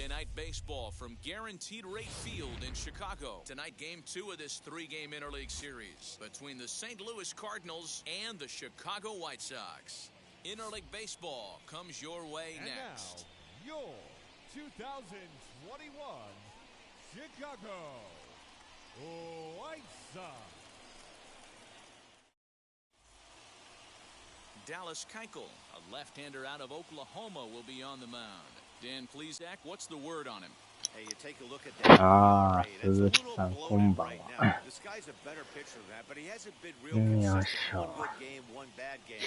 Sunday Night Baseball from Guaranteed Rate Field in Chicago. Tonight, Game 2 of this three-game interleague series between the St. Louis Cardinals and the Chicago White Sox. Interleague Baseball comes your way next. Now, your 2021 Chicago White Sox. Dallas Keuchel, a left-hander out of Oklahoma, will be on the mound. Dan Plesac, what's the word on him? Hey, you take a look at that.鈴木さん、こんばんは。This guy's a better pitcher than that, but he hasn't been real consistent. One good game, one bad game.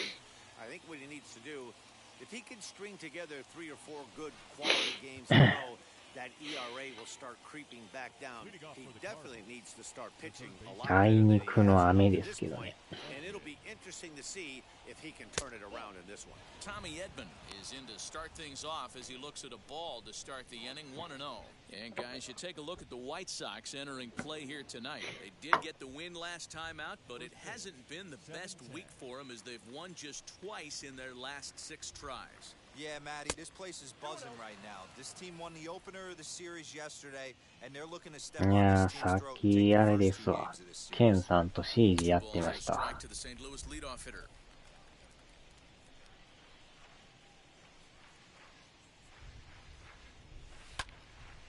I think what he needs to do, if he can string together 3 or 4 good quality games in a row, that ERA will start creeping back down. He definitely needs to start pitching a lot better than he has at this point. And it'll be interesting to see if he can turn it around in this one. Tommy Edman is in to start things off as he looks at a ball to start the inning 1-0. And guys, you take a look at the White Sox entering play here tonight. They did get the win last time out, but it hasn't been the best week for them as they've won just twice in their last 6 tries. Yeah, Matty, this place is buzzing right now. This team won the opener of the series yesterday, and they're looking to step on this team's throat. いや、さっきあれですわ。ケンさんとシージやってました。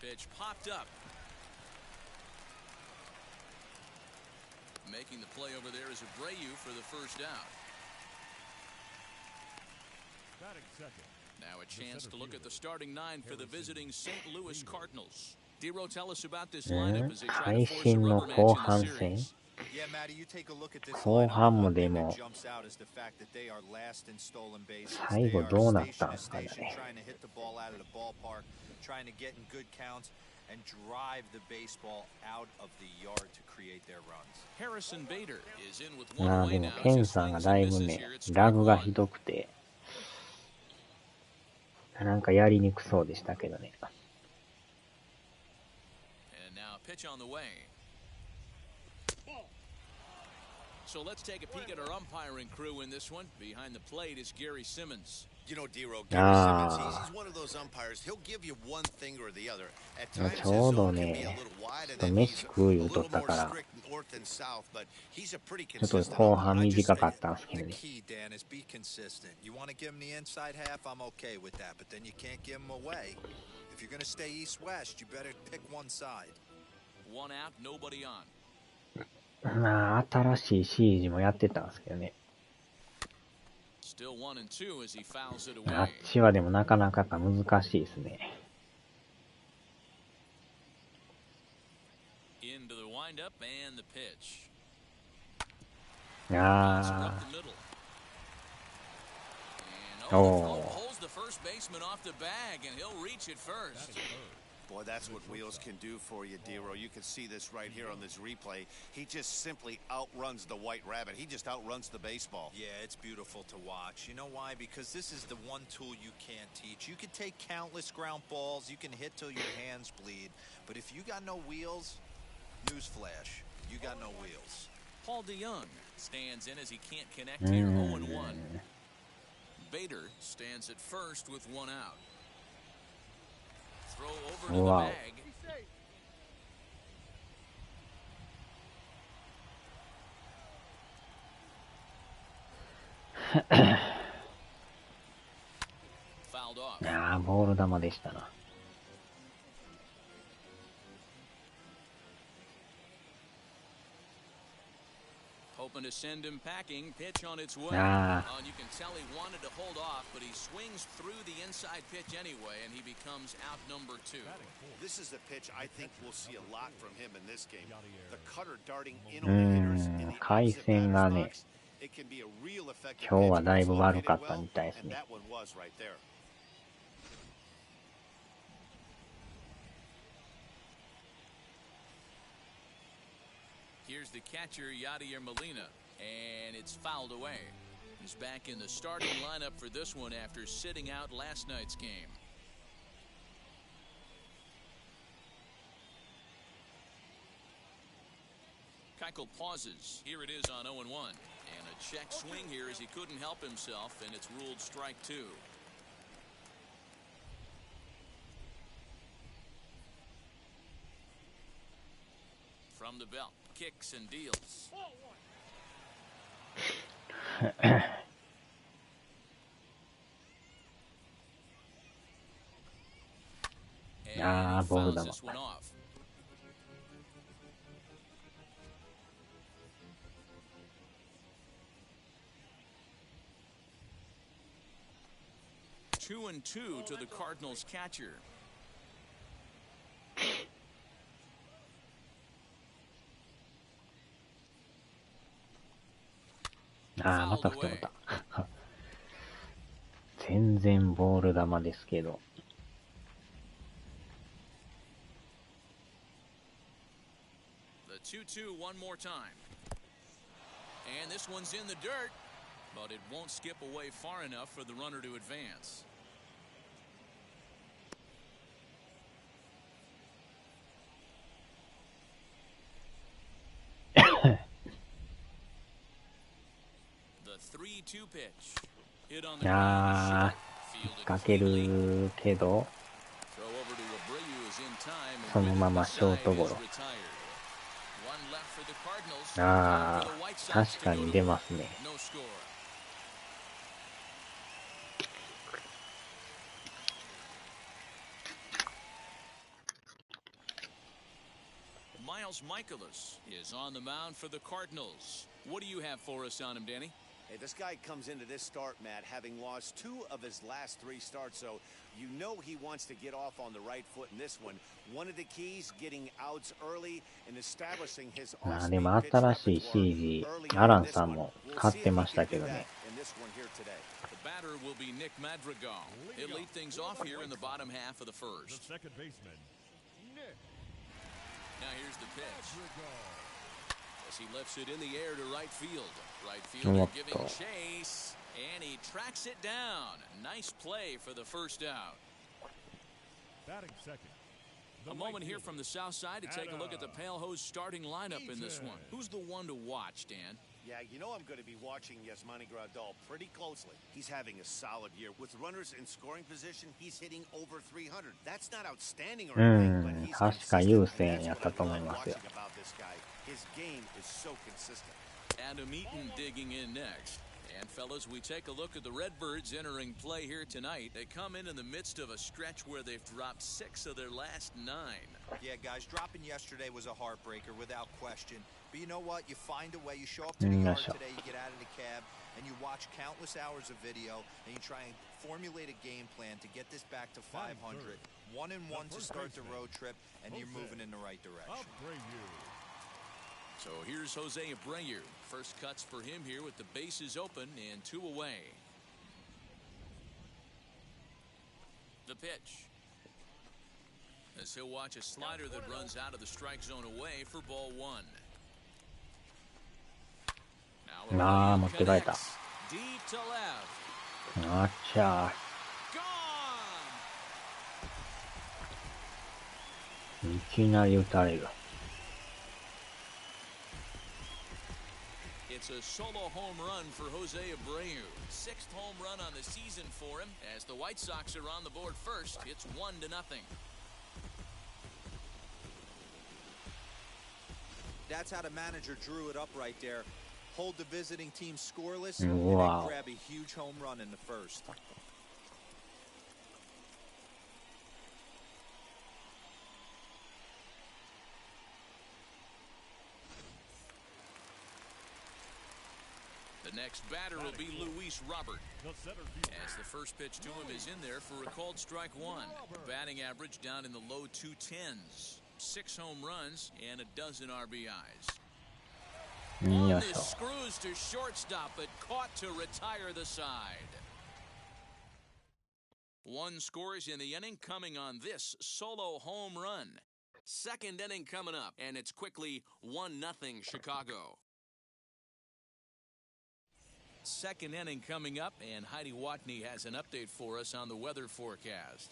Pitch popped up. Making the play over there is Abreu for the first out. Now a chance to look at the starting 9 for the visiting St. Louis Cardinals. Dero, tell us about this lineup as they try to force a rubber match in the series. Yeah, Matty, you take a look at this 後半もでも jumps out is the fact that they are last in stolen bases. 最後どうなったんですかね。 Trying to hit the ball out of the ballpark, trying to get in good counts and drive the baseball out of the yard to create their runs. Harrison Bader is in with ま one あ away でも now. ケンさんがだいぶね、ラグがひどくて、なんかやりにくそうでしたけどね。And now a pitch on the way. So let's take a peek at our umpiring crew in this one. Behind the plate is Gary Simmons. You know, Dero, Gary Simmons, he's one of those umpires. He'll give you one thing or the other. At times, his zone can be a little wide, and then he's a little more strict north and south, but he's a pretty consistent umpire. The key, Dan, is be consistent. You want to give him the inside half, I'm okay with that, but then you can't give him away. If you're going to stay east-west, you better pick one side. One out, nobody on. まあ、新しいシージもやってたんですけどね。あっちはでもなかなか難しいですね。ああ。おお。Boy, that's what Wheels can do for you, Dero. You can see this right here on this replay. He just simply outruns the White Rabbit. He just outruns the baseball. Yeah, it's beautiful to watch. You know why? Because this is the one tool you can't teach. You can take countless ground balls. You can hit till your hands bleed. But if you got no wheels, newsflash, you got no wheels. Paul DeYoung stands in as he can't connect here 0-1. Bader stands at first with one out. Throw over to the bag. Fouled off. ああ、ボール球でしたな。Hoping to send him packing. Pitch on its way. And you can tell he wanted to hold off, but he swings through the inside pitch anyway, and he becomes out number 2. This is the pitch I think we'll see a lot from him in this game. The cutter darting in on the hitters in the opposite batter's box. It can be a real effective pitch. 今日はだいぶ悪かったみたいですね。 And that one was right there. Here's the catcher, Yadier Molina, and it's fouled away. He's back in the starting lineup for this one after sitting out last night's game. Keuchel pauses. Here it is on 0-1. And a check swing here as he couldn't help himself, and it's ruled strike 2. From the belt, kicks and deals. ああ、ボールだわ。2-2 to the Cardinals catcher. ああ、また振ってもた。全然ボール球ですけど。The 2-2 one more time. And this one's in the dirt, but it won't skip away far enough for the runner to advance. The 3-2 pitch. Hit on the ああ、引っ掛けるけど、そのままショートゴロ。ああ、確かに出ますね。Miles Michaelis is on the mound for the Cardinals. What do you have for us on him, Danny? Hey, this guy comes into this start, Matt, having lost 2 of his last 3 starts, so you know he wants to get off on the right foot in this one. One of the keys, getting outs early and establishing his off-speed pitch. まあでも新しい CG、アランさんも買ってましたけどね。The batter will be Nick Madrigal. He'll lead things off here in the bottom half of the first. The second baseman, Nick. Now here's the pitch. As he lifts it in the air to right field. Right fielder giving chase, and he tracks it down. Nice play for the first out. Batting second. A moment here from the south side to take a look at the Pale Hose starting lineup in this one. Who's the one to watch, Dan? Yeah, you know I'm going to be watching Yasmani Grandal pretty closely. He's having a solid year. With runners in scoring position, he's hitting over 300. That's not outstanding or anything, but he's 確か優先やったと思いますよ。 His game is so consistent. Adam Eaton digging in next. And fellas, we take a look at the Redbirds entering play here tonight. They come in the midst of a stretch where they've dropped 6 of their last 9. Yeah, guys, dropping yesterday was a heartbreaker without question. But you know what? You find a way. You show up to the yard today, you get out of the cab, and you watch countless hours of video, and you try and formulate a game plan to get this back to 500. 1-1 to start the road trip, and you're moving in the right direction. So here's Jose Abreu. First cuts for him here with the bases open and 2 away. The pitch. As he'll watch a slider that runs out of the strike zone away for ball 1. Now Abreu deep to left. あっちゃー。いきなり打たれる。It's a solo home run for Jose Abreu. 6th home run on the season for him. As the White Sox are on the board first, it's 1-0. That's how the manager drew it up right there. Hold the visiting team scoreless and then grab a huge home run in the first. The next batter will be Luis Robert. As the first pitch to him is in there for a called strike 1. Batting average down in the low 210s. 6 home runs and a dozen RBIs. On this screws to shortstop, but caught to retire the side. 1 scores in the inning coming on this solo home run. 2nd inning coming up, and it's quickly 1-0 Chicago. 2nd inning coming up, and Heidi Watney has an update for us on the weather forecast.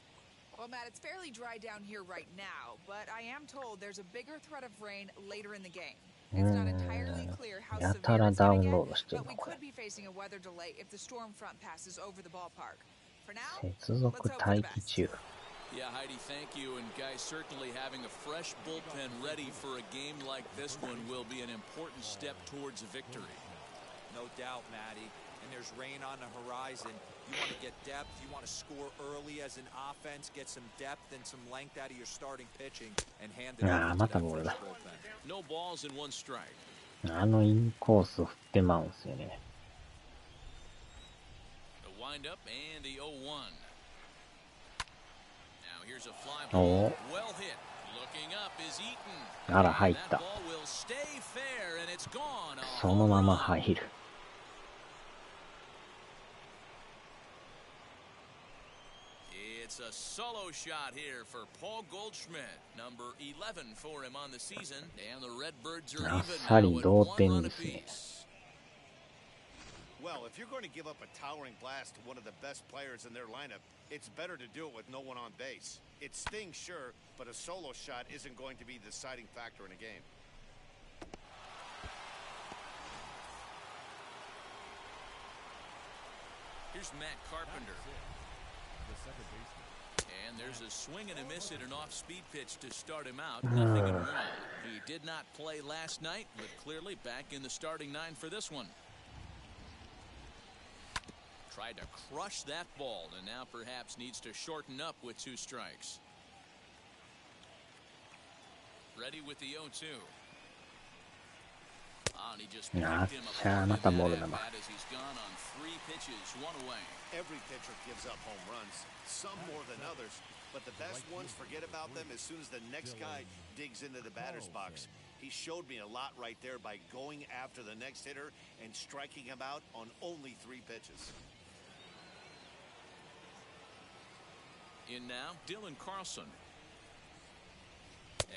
Well, Matt, it's fairly dry down here right now, but I am told there's a bigger threat of rain later in the game. It's not entirely clear how severe it's going to get, but we could be facing a weather delay if the storm front passes over the ballpark. For now, let's hope for the best. Yeah, Heidi, thank you. And guys, certainly having a fresh bullpen ready for a game like this one will be an important step towards a victory. No doubt, Matty. And there's rain on the horizon. You want to get depth. You want to score early as an offense, get some depth and some length out of your starting pitching, and hand it over to that fresh bullpen. No balls and one strike. インコース振ってまうんすよね。The windup and the 0-1. Now here's a fly お ball. Well hit. Looking up is Eaton. あら、入っ That た。 ball will stay fair and it's gone. そのまま入る。It's a solo shot here for Paul Goldschmidt, number 11 for him on the season, and the Redbirds are あっ even さ now り at 同 one 点 run ですね。 apiece. Well, if you're going to give up a towering blast to one of the best players in their lineup, it's better to do it with no one on base. It stings, sure, but a solo shot isn't going to be the deciding factor in a game. Here's Matt Carpenter. The second baseman. And there's a swing and a miss at an off-speed pitch to start him out. Nothing in one. He did not play last night, but clearly back in the starting nine for this one. Tried to crush that ball, and now perhaps needs to shorten up with 2 strikes. Ready with the 0-2. And he just picked him apartまたボール in だ that な。 at-bat as he's gone on 3 pitches, 1 away. Every pitcher gives up home runs, some more than others, but the best ones forget about them as soon as the next guy digs into the batter's box. He showed me a lot right there by going after the next hitter and striking him out on only 3 pitches. In now, Dylan Carlson.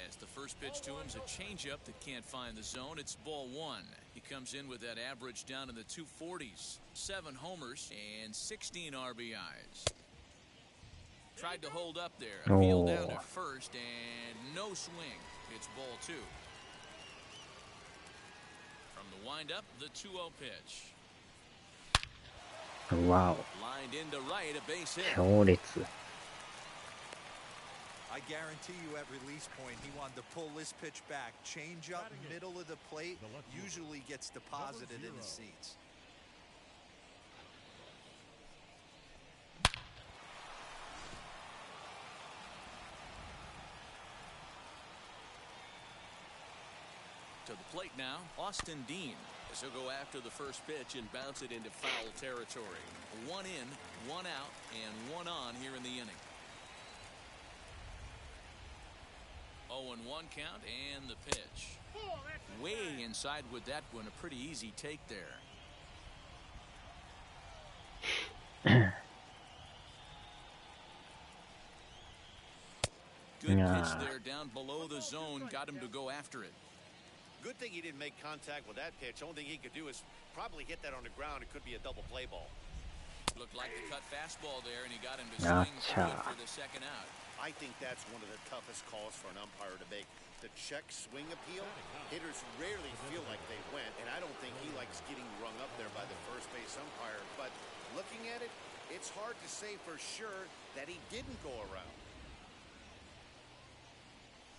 As the first pitch to him is a changeup that can't find the zone. It's ball 1. He comes in with that average down in the 240s. 7 homers and 16 RBIs. Tried to hold up there. Appeal down to first and no swing. It's ball 2. From the windup, the 2-0 pitch. Wow. Lined into right, a base hit. 強烈。I guarantee you at release point, he wanted to pull this pitch back. Change up middle of the plate, usually gets deposited in the seats. To the plate now, Austin Dean. As he'll go after the first pitch and bounce it into foul territory. 1 in, 1 out, and 1 on here in the inning. 0-1 count and the pitch. Way inside with that one. A pretty easy take there. Good pitch there down below the zone. Got him to go after it. Good thing he didn't make contact with that pitch. Only thing he could do is probably hit that on the ground. It could be a double play ball. Looked like the cut fastball there, and he got him to swing good for the second out. I think that's one of the toughest calls for an umpire to make. The check swing appeal, hitters rarely feel like they went, and I don't think he likes getting rung up there by the first base umpire. But looking at it, it's hard to say for sure that he didn't go around.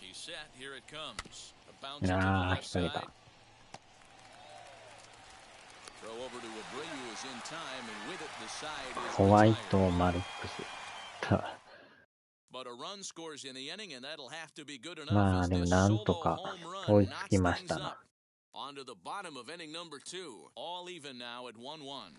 He's set. Here it comes. A bounce to the left side. Throw over to Abreu is in time, and with it, the side is ホワイトマルックス。But a run scores in the inning, and that'll have to be good enough まあ as でも this なん solo とか home 追 run いつ knocks きまし things たな。 up. On to the bottom of inning number 2. All even now at 1-1.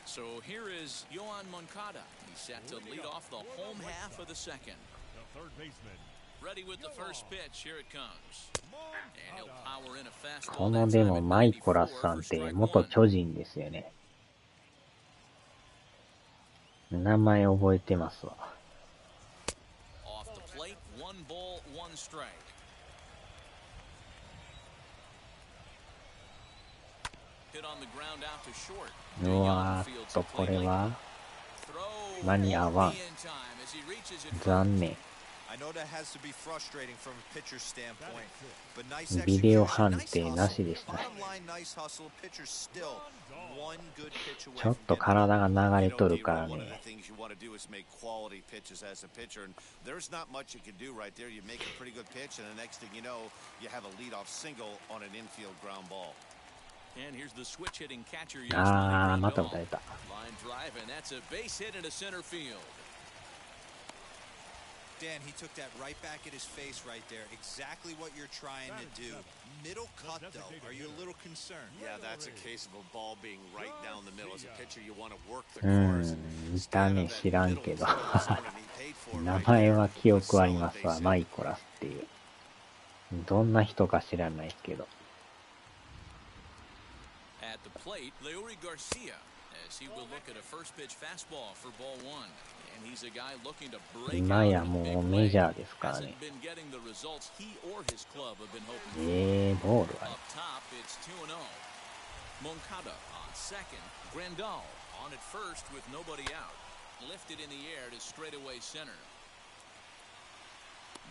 So here is Yohan Moncada. He's set to lead off the home half of the second. The third baseman. Ready with the first pitch. Here it comes. And he'll power in a fastball. このでもマイコラスさんって元巨人ですよね。名前覚えてますわ。Off the plate, 1 ball, 1 strike. Hit on the ground out to short. うわーっと、これは間に合わん。残念。I know that has to be frustrating from a pitcher's standpoint, but nice ビデオ execution, 判 nice 定なし hustle. でしたね。 Bottom line, nice hustle. Pitcher's still one good pitch away ちょっ from と getting 体が流れとる You から know, one of the ね。 things you want to do is make quality pitches as a pitcher, and there's not much you can do right there. You make a pretty good pitch, and the next thing you know, you have a leadoff single on an infield ground ball. And here's the switch hitting catcher. あー、また打たれた。 Line drive, and that's a base hit into center field. Dan, he took that right back at his face right there. Exactly what you're trying to do. Middle cut, though. Are you a little concerned? Yeah, that's a case of a ball being right down the middle. As a pitcher, you want to work the う course. ん、いたね、知らんけど。名前は記憶ありますわ、マイコラスっていう。どんな人か知らないけど。At the plate, Leury Garcia, as he will look at a first pitch fastball for ball one. And he's a guy looking to break 今 out や in a も big う way. メジャーですからね。 Hasn't been getting the results he or his club have been hoping for. ボールはね。 Up top, it's 2-0. Moncada on second. Grandal on at first with nobody out. Lifted in the air to straightaway center.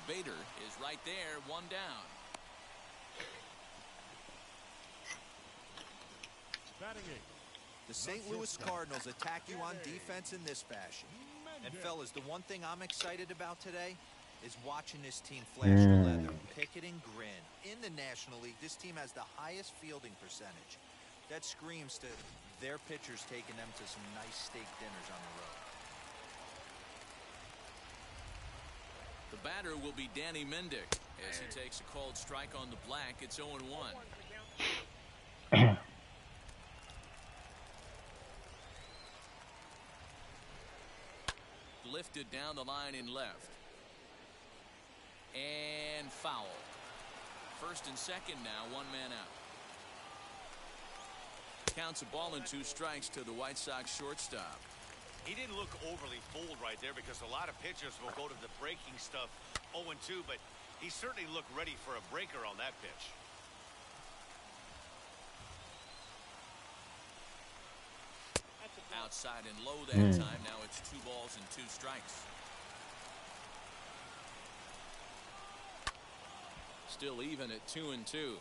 Bader is right there, one down. Batting eight. The St. Louis Cardinals attack you on defense in this fashion. And fellas, the one thing I'm excited about today is watching this team flash the leather, picket and grin. In the National League, this team has the highest fielding percentage. That screams to their pitchers taking them to some nice steak dinners on the road. The batter will be Danny Mendick as he takes a called strike on the black. It's 0-1. Lifted down the line in left. And foul. First and second now, one man out. Counts a ball and 2 strikes to the White Sox shortstop. He didn't look overly fooled right there because a lot of pitchers will go to the breaking stuff 0-2, but he certainly looked ready for a breaker on that pitch. Outside and low that time. Now it's 2 balls and 2 strikes. Still even at 2-2.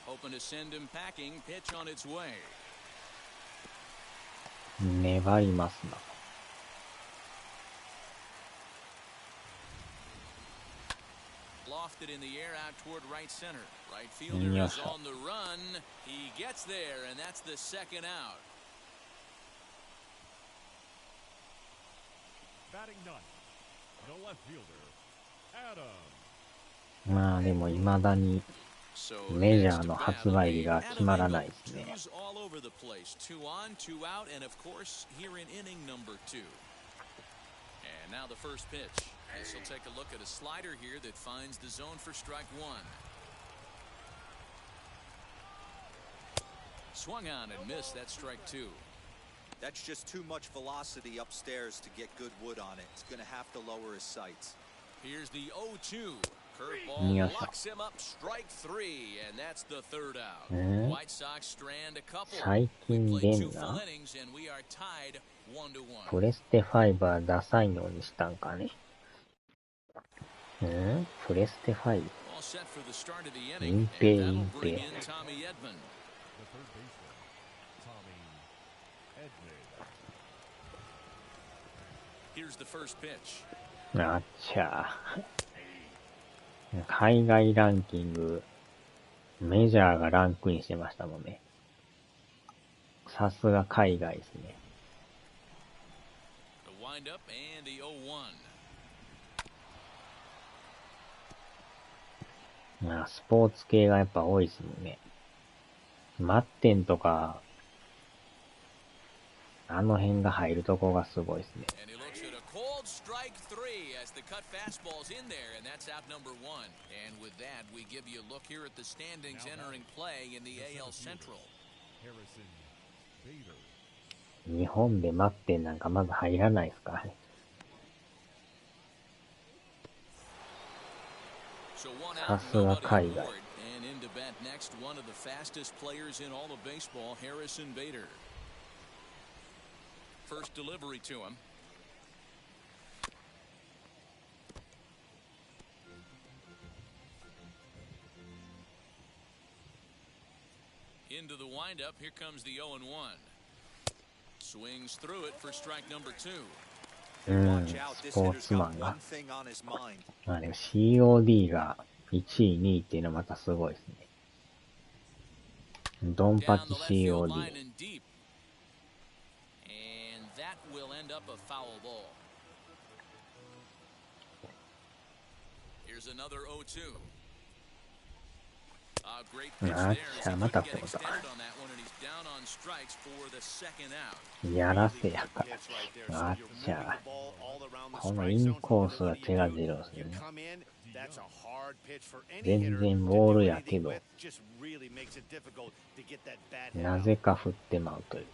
Hoping to send him packing. Pitch on its way. 粘りますな。Lofted in the air out toward right center. Right fielder is on the run. He gets there, and that's the second out. Batting ninth. The left fielder, Adam. まあでも未だにメジャーの発売日が決まらないですね。All over the place. 2 on, 2 out, and of course here in inning number 2. And now the first pitch. As he'll take a look at a slider here that finds the zone for strike 1. Swung on and missed. That strike 2. That's just too much velocity upstairs to get good wood on it. It's going to have to lower his sights. Here's the 0-2. Curveball locks him up, strike 3, and that's the third out. White Sox strand a couple. We played 2 full innings, and we are tied 1-1. プレステ5はダサいのにしたんかね。プレステ 5? All set for the start of the inning, 隠蔽 and 隠 that'll bring 蔽。 in Tommy Edman. The third baseman, Tommy Edman. Here's the first pitch. あっちゃ海外ランキング、メジャーがランクインしてましたもんね。さすが海外ですね。The windup and the 0-1. まあ、スポーツ系がやっぱ多いですもんね。マッテンとか、あの辺が入るとこがすごいですね。And he looks at a cold strike 3 as the cut fastball's in there, and that's out number 1. And with that, we give you a look here at the standings entering play in the AL Central. Harrison Bader. 日本でマッテンなんかまず入らないですからね。さすが海外。And in to bat next, one of the fastest players in all of baseball, Harrison Bader. First delivery to him. Into the windup. Here comes the 0-1. Swings through it for strike number 2. スポーツマンが。まあでも COD が1位、2位っていうのはまたすごいですね。ドンパチ COD。あっちゃ、またこうだ。やらせやから。あっちゃ。このインコースは手が出るんですね。全然ボールやけど、なぜか振ってまうという。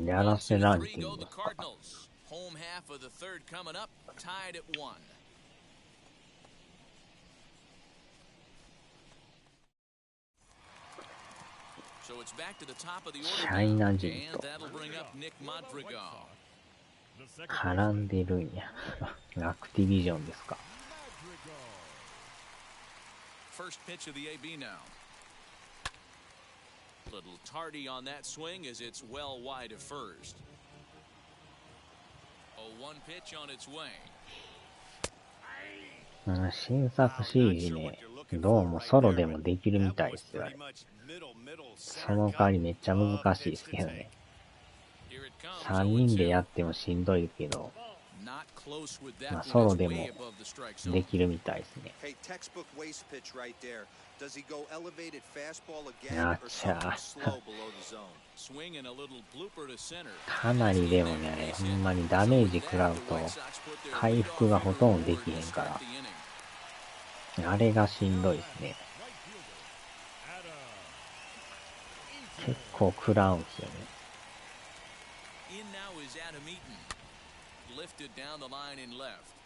やらせランキングですか。チャイナ人と絡んでるんや。アクティビジョンですか。First pitch of the AB now. Little tardy on that swing as it's well wide of first. 0-1 pitch on its way. 新作 CG ね、どうもソロでもできるみたいですよ。その代わりめっちゃ難しいですけどね。3人でやってもしんどいけど、まあ、ソロでもできるみたいですね。あっちゃかなりでもね、ほんまにダメージ食らうと回復がほとんどできへんから、あれがしんどいですね。結構食らうんすよね。Lifted down the line and left.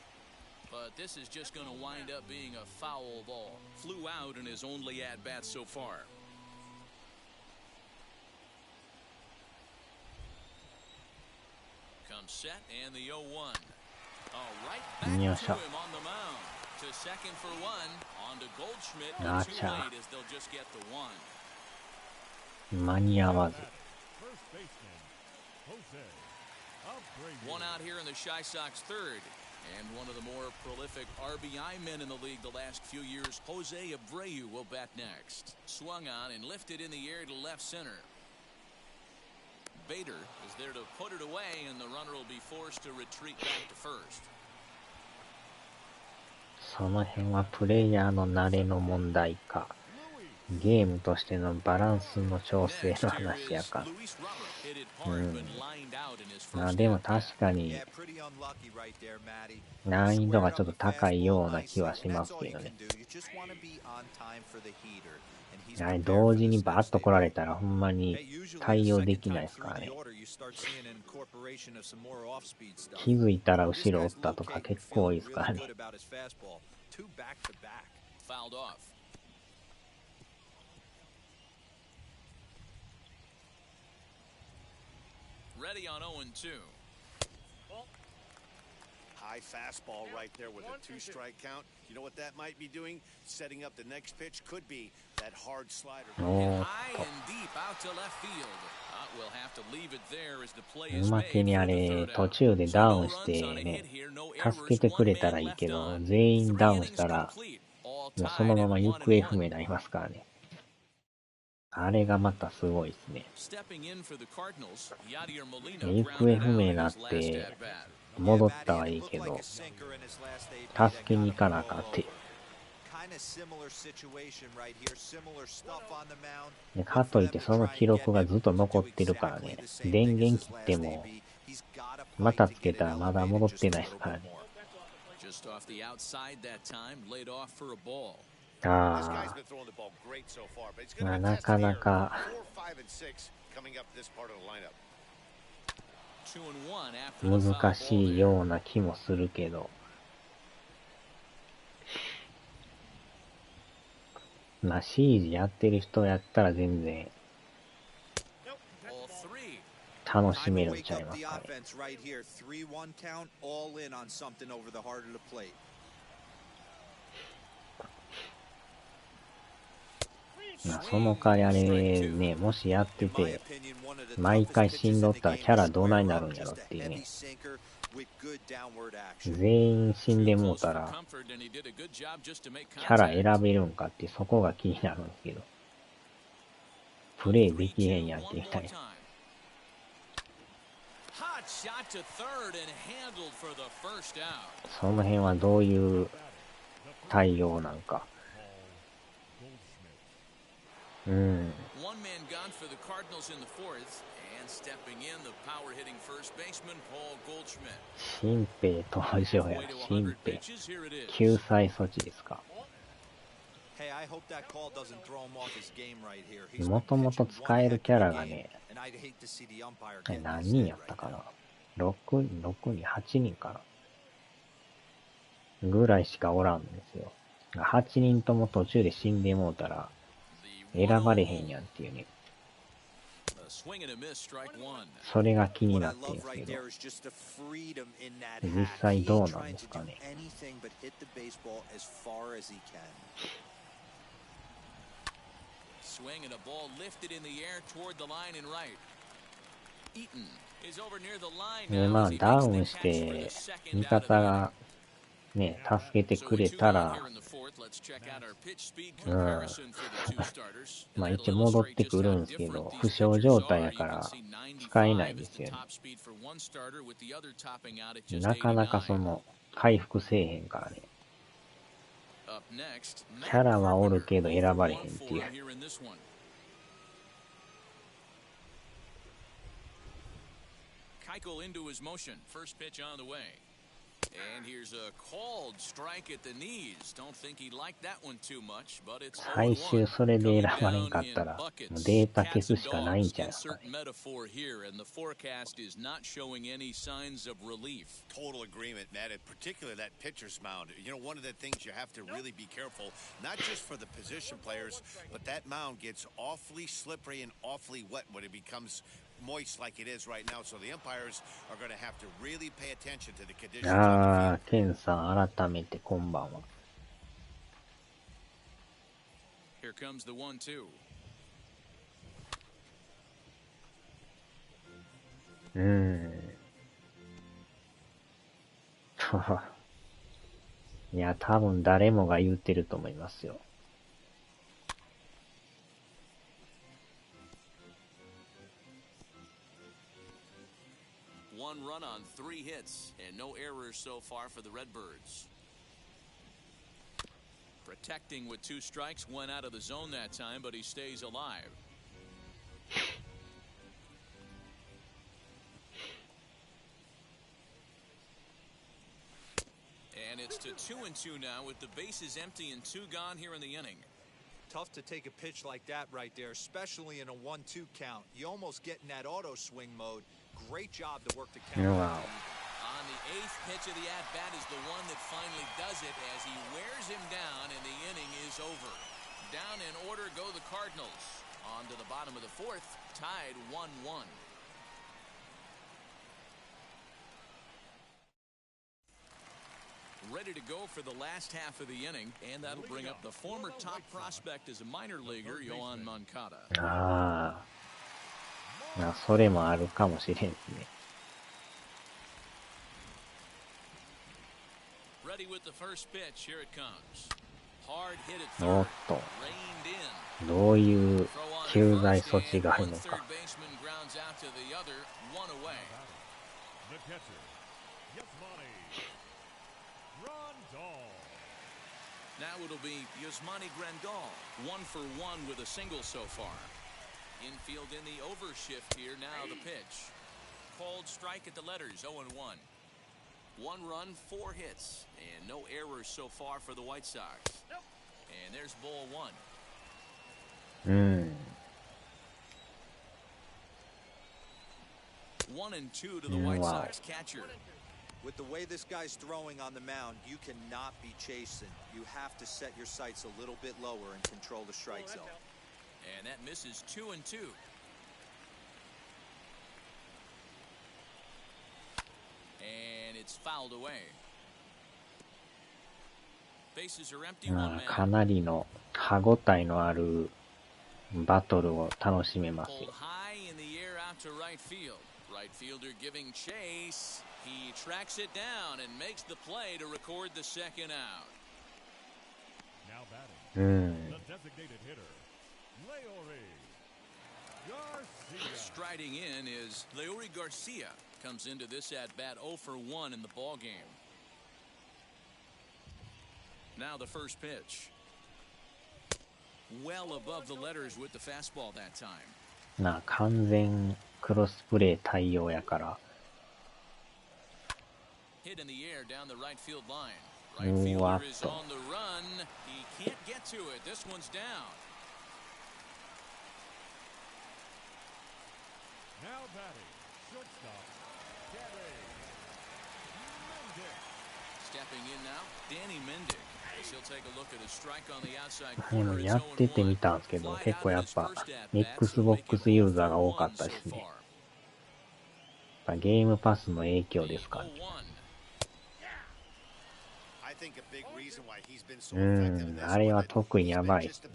But this is just going to wind up being a foul ball. Flew out in his only at-bat so far. Comes set and the 0-1. Right back to him on the mound. To second for one. On to Goldschmidt. Too late as they'll just get the one. 間に合わず。One out here in the Shy Sox third. And one of the more prolific RBI men in the league the last few years, Jose Abreu, will bat next. Swung on and lifted in the air to left center. Bader is there to put it away, and the runner will be forced to retreat back to first. その辺はプレイヤーの慣れの問題か、ゲームとしてのバランスの調整の話やか。まあでも確かに難易度がちょっと高いような気はしますけどね。あれ同時にバーッと来られたらほんまに対応できないですからね。気づいたら後ろおったとか結構多いですからね。Ready on 0-2. High fastball right there with a 2-strike count. You know what that might be doing? Setting up the next pitch could be that hard slider. High and deep out to left field. We'll have to leave it there as the play is うまけにあれ途中でダウンしてね、助けてくれたらいいけど、全員ダウンしたらもうそのまま行方不明になりますからね。あれがまたすごいですね。行方不明になって戻ったはいいけど、助けに行かなあかんっていう。かといってその記録がずっと残ってるからね、電源切ってもまたつけたらまだ戻ってないですからね。ああ、まあなかなか難しいような気もするけど。まあ、シージやってる人やったら全然楽しめるんちゃいますかね。まあ、その代わりあれね、もしやってて、毎回死んどったらキャラどないなるんやろっていうね。全員死んでもうたら、キャラ選べるんかってそこが気になるんですけど。プレイできへんやんけみたいな。その辺はどういう対応なんか。うん。新兵登場や。新兵。救済措置ですか。もともと使えるキャラがね、何人やったかな。6人、8人かな。ぐらいしかおらんんですよ。8人とも途中で死んでもうたら、選ばれへんやんっていうね。それが気になってるんですけど、実際どうなんですかね。で、まあ、ダウンして、味方が、ね、助けてくれたら、まあ一応戻ってくるんですけど、負傷状態やから使えないですよね。なかなかその、回復せえへんからね。キャラはおるけど選ばれへんっていう。最終それで選ばれんかったら、もうデータ消すしかないんちゃいますかね。Total agreement, Matt. In particular, that pitcher's mound. You know, one of the things you have to really be careful, not just for the position players, but that mound gets awfully slippery and awfully wet when it becomes moist like it is right now. So the umpires are going to have to really pay attention to the conditions on the field. ケンさん、改めてこんばんは。Here comes the 1-2. いや、多分誰もが言ってると思いますよ。One run on 3 hits and no errors so far for the Redbirds. Protecting with 2 strikes, went out of the zone that time, but he stays alive. And it's to 2-2 now with the bases empty and 2 gone here in the inning. Tough to take a pitch like that right there, especially in a 1-2 count. You almost get in that auto swing mode. Great job to work the count. Wow. On the 8th pitch of the at-bat is the one that finally does it as he wears him down and the inning is over. Down in order go the Cardinals. On to the bottom of the 4th, tied 1-1. Ready to go for the last half of the inning, and that'll bring up the former top prospect as a minor leaguer, Yohan Moncada. それもあるかもしれんですね。Ready with the first pitch, here it comes. Hard hit at お third. っと、 Reined in. どういう救済措置があるの Third か。 baseman grounds out to the other, 1 away. The catcher, Yasmani Grandal. Now it'll be Yasmani Grandal, 1 for 1 with a single so far. Infield in the overshift here. Now the pitch. Called strike at the letters, 0-1. 1 run, 4 hits, and no errors so far for the White Sox. And there's ball 1. 1-2 to the White Sox catcher. With the way this guy's throwing on the mound, you cannot be chasing. You have to set your sights a little bit lower and control the strike zone. And that misses 2-2. And it's fouled away. Bases are empty. かなりの歯ごたえのあるバトルを楽しめますよ。 High in the air out to right field. Right fielder giving chase. He tracks it down and makes the play to record the second out. Now batting. The designated hitter, Garcia. Striding in is Leori Garcia. Comes into this at bat 0 for 1 in the ball game. Now the first pitch. Well above the letters with the fastball that time. 完全クロスプレー対応やから。 Hit in the air down the right field line. Right fielder is on the run. He can't get to it. This one's down. Now batting, shortstop, Stepping in now, Danny Mendick. He'll take a look at a strike on the outside やっててみたんですけど、結構やっぱ Xbox ユーザーが多かったですね。ゲームパスの影響ですかね。あれは特にやばいですね。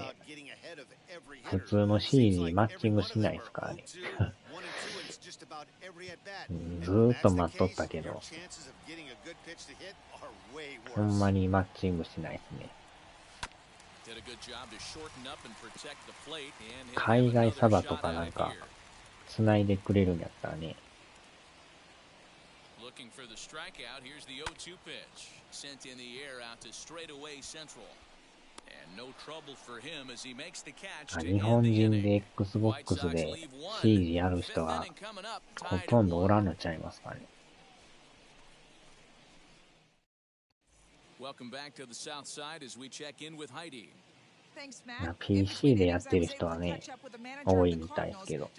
普通の CG マッチングしないですからね。ずーっと待っとったけど、ほんまにマッチングしないですね。海外サバとかなんか繋いでくれるんやったらね。Looking for the strikeout. Here's the 0-2 pitch. Sent in the air out to straightaway central. And no trouble for him as he makes the catch to 日本人で Xbox で CG やる人はほとんどおらんのちゃいますかね。Welcome back to the south side as we check in with Heidi. PC でやってる人はね、多いみたいですけど。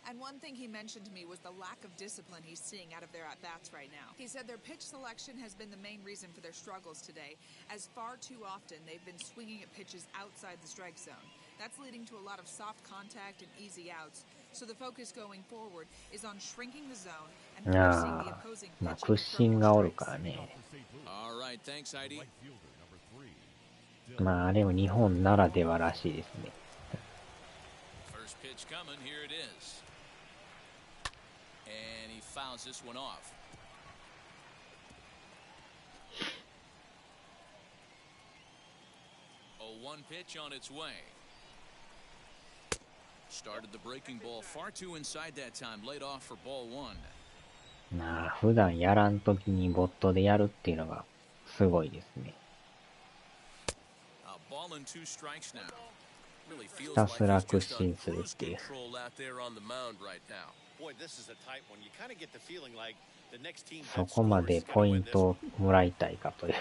And one thing he mentioned to me was the lack of discipline he's seeing out of their at-bats right now. He said their pitch selection has been the main reason for their struggles today, as far too often they've been swinging at pitches outside the strike zone. That's leading to a lot of soft contact and easy outs. So the focus going forward is on shrinking the zone and forcing the opposing pitcher to throw more strikes. All right, thanks, Heidi. あれも日本ならではらしいですね。First pitch coming, here it is. And he fouls this one off. Oh, one pitch on its way. Started the breaking ball far too inside that time, laid off for ball one. 普段やらんときにボットでやるっていうのがすごいですね。ひたすら屈伸するっていう。そこまでポイントをもらいたいかという。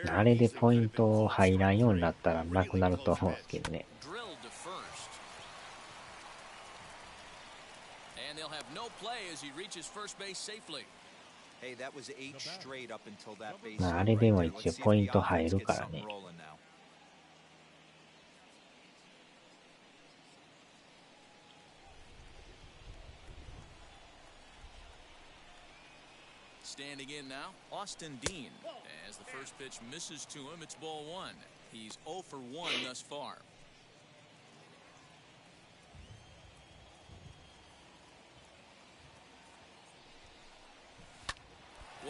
あれでポイント入らんようになったらなくなると思うんですけどね。あれでも一応ポイント入るからね。Standing in now, Austin Dean. As the first pitch misses to him, it's ball one. He's 0 for 1 thus far.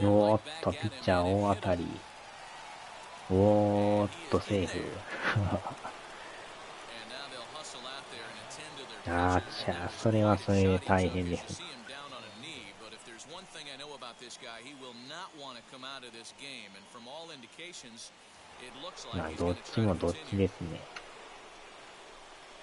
おーっと、ピッチャー大当たり。おーっと、セーフ。あーちゃ、それはそれで大変です。まあ、どっちもどっちですね。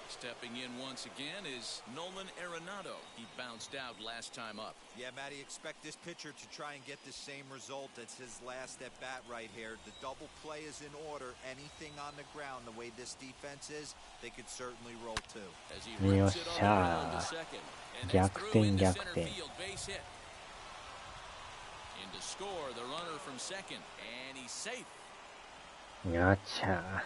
Stepping in once again is Nolan Arenado. He bounced out last time up. Yeah, Matty, expect this pitcher to try and get the same result as his last at bat right here. The double play is in order. Anything on the ground, the way this defense is, they could certainly roll too. As he rips it all around to second. And that's through into center field, base hit. In to score, the runner from second. And he's safe. Gotcha.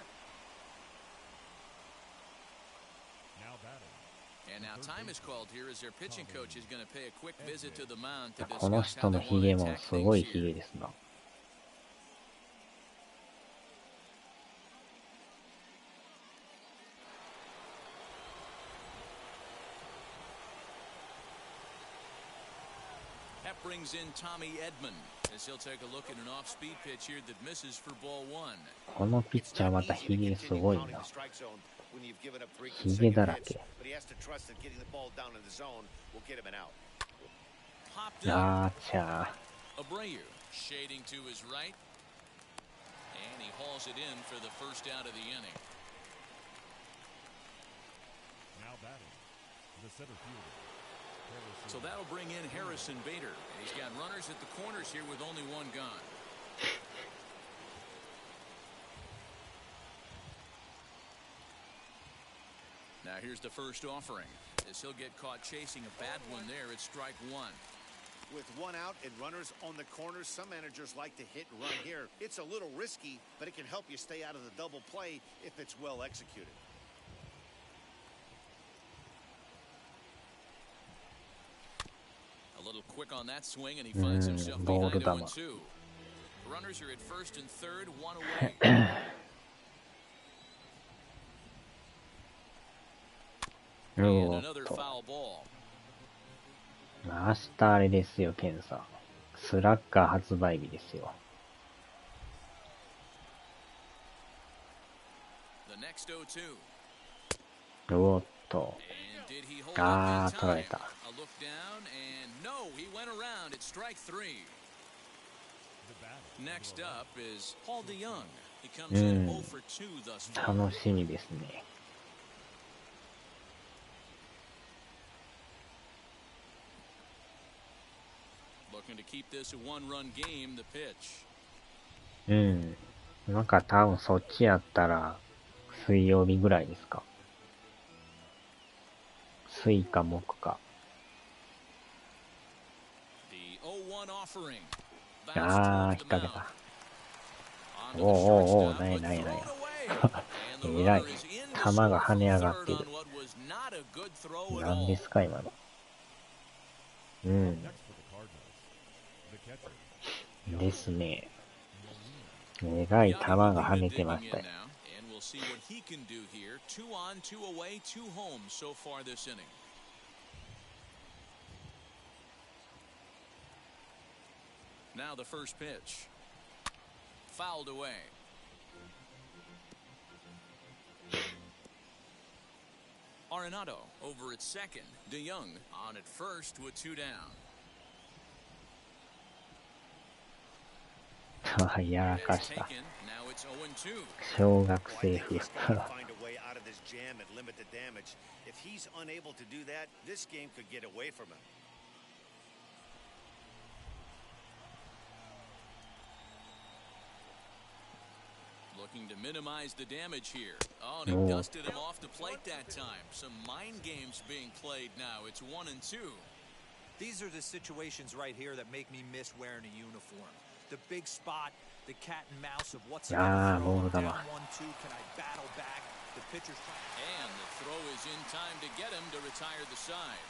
And now time is called here as their pitching coach is going to pay a quick visit to the mound to この discuss 人 how の they ヒ want ゲ to も attack すごい things ヒゲ here. ですな。That brings in Tommy Edman as he'll take a look at an off-speed pitch here that misses for ball one. このピッチャーまたヒゲすごいな。ヒゲだらけ。ガチャ。Abreu shading to his right, and he hauls it in for the first out of the inning. Now batting, the center fielder. So that'll bring in Harrison Bader. He's got runners at the corners here with only one gone. Now here's the first offering. As he'll get caught chasing a bad one there, it's strike one. With one out and runners on the corners, some managers like to hit and run here. It's a little risky, but it can help you stay out of the double play if it's well executed. A little quick on that swing, and he finds himself behind 0-2. Runners are at first and third, one away. And another foul ball. 明日あれですよ、ケンさん。スラッガー発売日ですよ。The next 0-2. おっと。あー、取られた。A look down, and no, he went around. It's strike three. Next up is Paul DeYoung. He comes in 0 for 2 thus far. 楽しみですね。Looking to keep this a one-run game, the pitch. うん。なんか多分そっちやったら水曜日ぐらいですか。水か木か。あー、引っ掛けた。おおおお、ないないない。えらい。球が跳ね上がってる。何ですか、今の。うん。ですね。えらい球が跳ねてましたよ。Now the first pitch. Fouled away. Arenado over at second. DeYoung on at first with 2 down. やらかした。小学生風。Looking to minimize the damage here. Oh, and he dusted him off the plate that time. Some mind games being played now. It's 1-2. These are the situations right here that make me miss wearing a uniform. The big spot, the cat and mouse of what's down 1-2. Can I battle back? The pitcher's trying. And the throw is in time to get him to retire the side.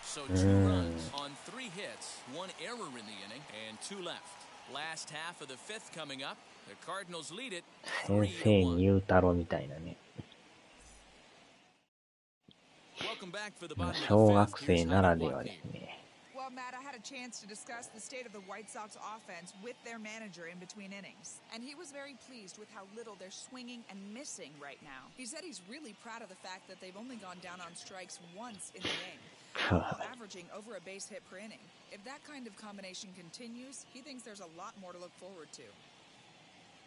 So 2 runs on 3 hits, 1 error in the inning, and 2 left. Last half of the 5th coming up. The Cardinals lead it 3-1. 先生に言うたろみたいなね。小学生ならではですね。Well, Matt, I had a chance to discuss the state of the White Sox offense with their manager in between innings. And he was very pleased with how little they're swinging and missing right now. He said he's really proud of the fact that they've only gone down on strikes once in the game, while averaging over a base hit per inning. If that kind of combination continues, he thinks there's a lot more to look forward to.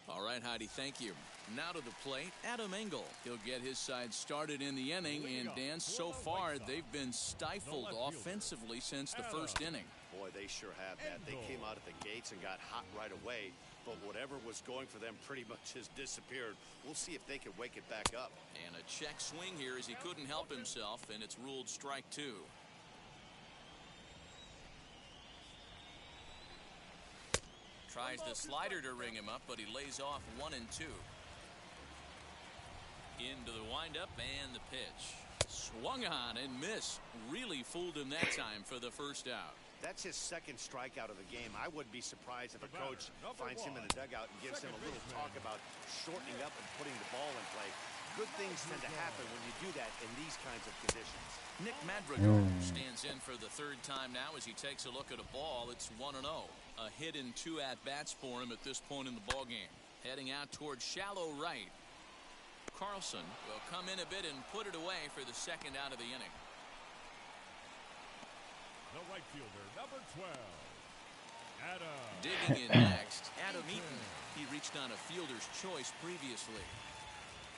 All right, Heidi, thank you. Now to the plate, Adam Engel. He'll get his side started in the inning, and Dan, so far they've been stifled offensively since the first inning. Boy, they sure have that. They came out at the gates and got hot right away, but whatever was going for them pretty much has disappeared. We'll see if they can wake it back up. And a check swing here as he couldn't help himself, and it's ruled strike two. Tries the slider to ring him up, but he lays off 1-2. Into the windup and the pitch. Swung on and missed. Really fooled him that time for the first out. That's his second strikeout of the game. I wouldn't be surprised if a coach finds him in the dugout and gives him a little talk about shortening up and putting the ball in play. Good things tend to happen when you do that in these kinds of conditions. Nick Madrigal stands in for the third time now as he takes a look at a ball. It's 1-0. A hit in 2 at-bats for him at this point in the ballgame. Heading out towards shallow right. Carlson will come in a bit and put it away for the second out of the inning. The right fielder, number 12, Adam. Digging in next, Adam Eaton. He reached on a fielder's choice previously.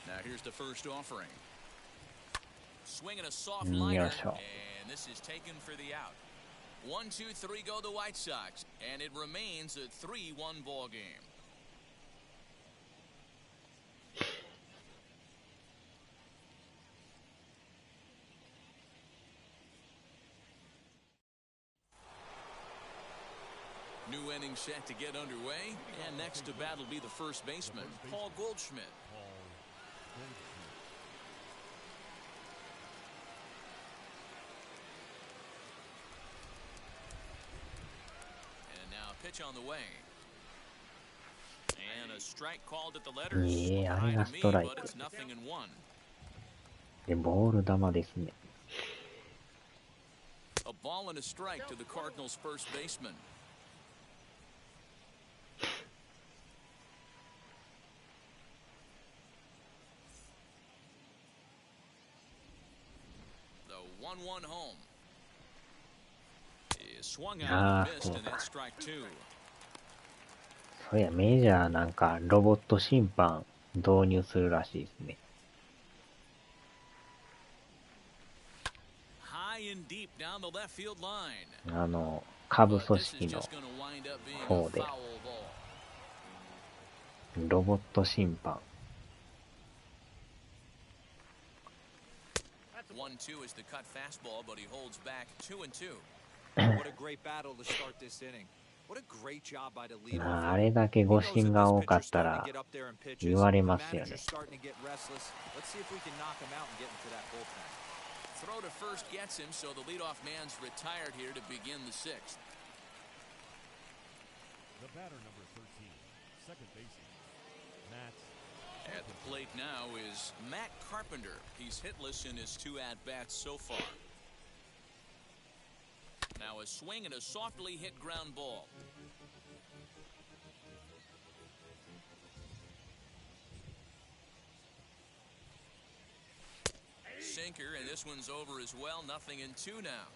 Now here's the first offering. Swinging a soft liner, and this is taken for the out. 1-2-3 go the White Sox, and it remains a 3-1 ball game. New inning set to get underway, and next to bat will be the first baseman, Paul Goldschmidt. And now a pitch on the way. And a strike called at the letters. High to me, but it's 0-1. で、ボール球ですね。A ball and a strike to the Cardinals' first baseman. The 1-1 home. Is swung out and missed, and that's strike two. そうや、メジャーなんかロボット審判導入するらしいですね。下部組織の方でロボット審判。1-2 is the cut fastball, but he holds back 2-2. What a great battle to start this inning. What a great job by the leader. あれだけ誤審が多かったら言われますよね。 Throw to first gets him, so the leadoff man's retired here to begin the sixth. The batter, number 13, second baseman, Matt. At the plate now is Matt Carpenter. He's hitless in his 2 at-bats so far. Now a swing and a softly hit ground ball. Sinker, and this one's over as well. 0-2 now.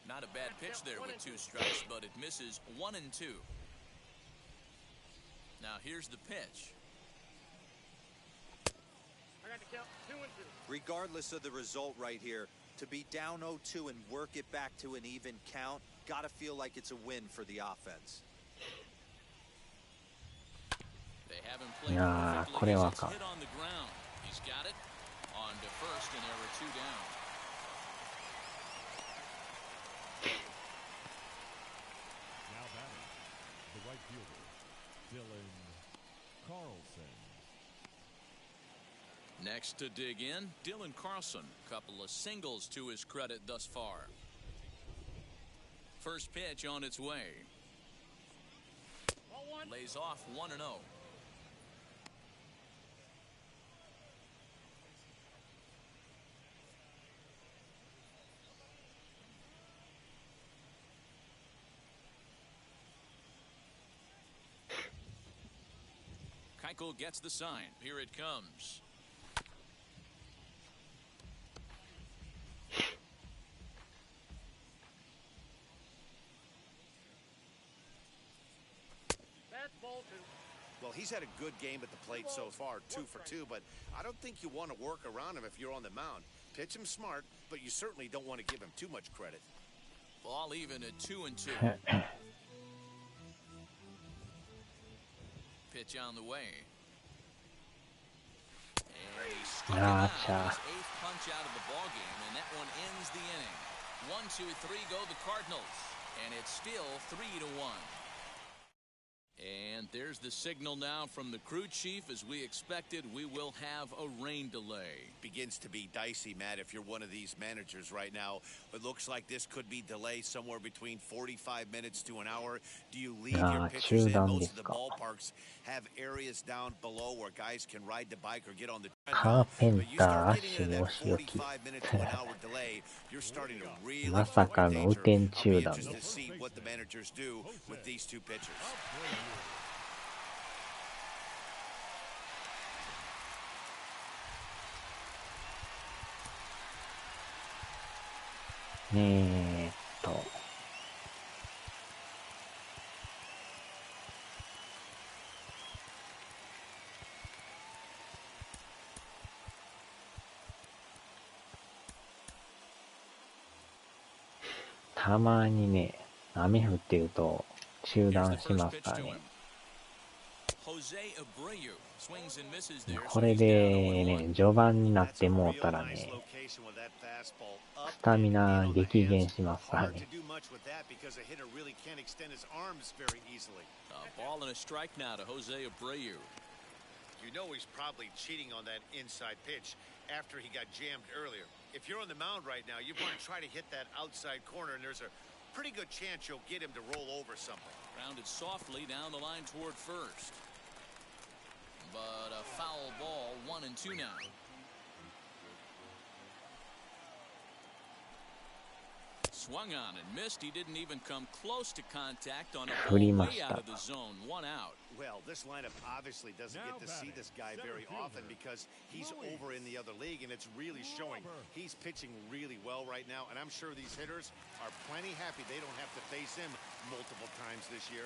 Not a bad pitch there with 2 strikes, but it misses 1-2. Now here's the pitch. Regardless of the result right here, to be down 0-2 and work it back to an even count, gotta feel like it's a win for the offense. They haven't played perfectly. He's hit on the ground. He's got it on to first, and there are 2 down. Now batting, the right fielder, Dylan Carlson. Next to dig in, Dylan Carlson. Couple of singles to his credit thus far. First pitch on its way. Lays off 1-0. Keuchel gets the sign. Here it comes. Well, he's had a good game at the plate so far, 2 for 2, but I don't think you want to work around him if you're on the mound. Pitch him smart, but you certainly don't want to give him too much credit. Ball even at 2-2. Pitch on the way. And he struck him out. His 8th punch out of the ball game, and that one ends the inning. 1, 2, 3 go the Cardinals, and it's still 3-1. And there's the signal now from the crew chief. As we expected, we will have a rain delay. Begins to be dicey, Matt, if you're one of these managers right now. It looks like this could be delayed somewhere between 45 minutes to an hour. Do you leave your pitchers in? Most of the ballparks have areas down below where guys can ride the bike or get on the treadmill. But you start getting into that 45 minute to an hour delay, you're starting to really feel the danger. I'll be interested to see what the managers do with these two pitchers. たまにね、雨降ってると中断しますからね。これでね、序盤になってもうたらね、スタミナ激減しますからね。You know he's probably cheating on that inside pitch after he got jammed earlier. If you're on the mound right now, you want to try to hit that outside corner, and there's a pretty good chance you'll get him to roll over something. Grounded softly down the line toward first. But a foul ball, 1-2 now. Swung on and missed. He didn't even come close to contact on a ball way out of the zone. 1 out. Well, this lineup obviously doesn't get to see this guy very often because he's over in the other league, and it's really showing. He's pitching really well right now, and I'm sure these hitters are plenty happy they don't have to face him multiple times this year.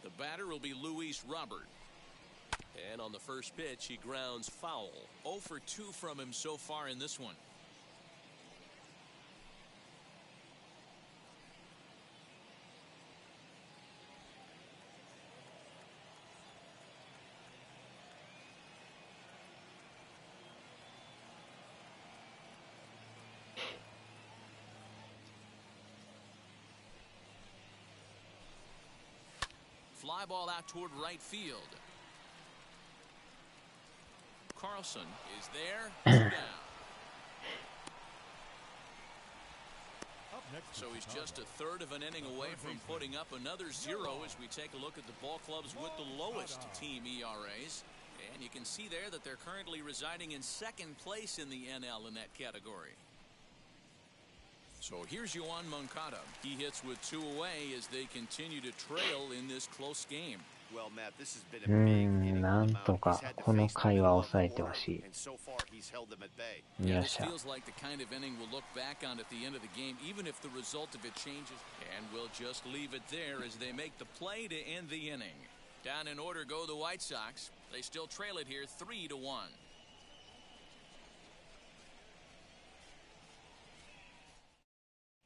The batter will be Luis Robert. And on the first pitch, he grounds foul. 0 for 2 from him so far in this one. Fly ball out toward right field. Carlson is there. 2 down. So he's just a third of an inning away from putting up another 0 as we take a look at the ball clubs with the lowest team ERAs. And you can see there that they're currently residing in 2nd place in the NL in that category. So here's Yoan Moncada. He hits with 2 away as they continue to trail in this close game. Well, Matt, this has been a big inning. なんとかこの回は抑えてほしい。 And so far he's held them at bay. Yeah, this feels like the kind of inning we'll look back on at the end of the game, even if the result of it changes. And we'll just leave it there as they make the play to end the inning. Down in order go the White Sox. They still trail it here 3-1.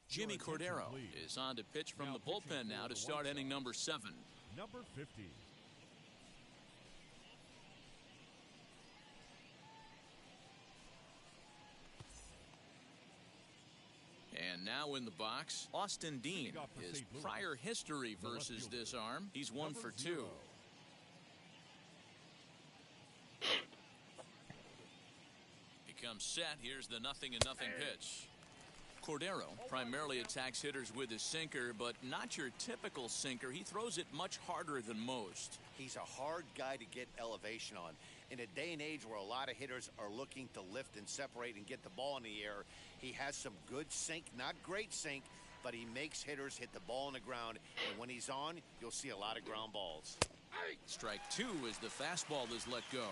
Jimmy Cordero is on to pitch from the bullpen now to start inning number 7. Number 50. And now in the box, Austin Dean. His prior history versus this arm, he's 1 for 2. He comes set. Here's the 0-0 pitch. Cordero primarily attacks hitters with his sinker, but not your typical sinker. He throws it much harder than most. He's a hard guy to get elevation on. In a day and age where a lot of hitters are looking to lift and separate and get the ball in the air, he has some good sink, not great sink, but he makes hitters hit the ball on the ground. And when he's on, you'll see a lot of ground balls. Strike 2 as the fastball is let go.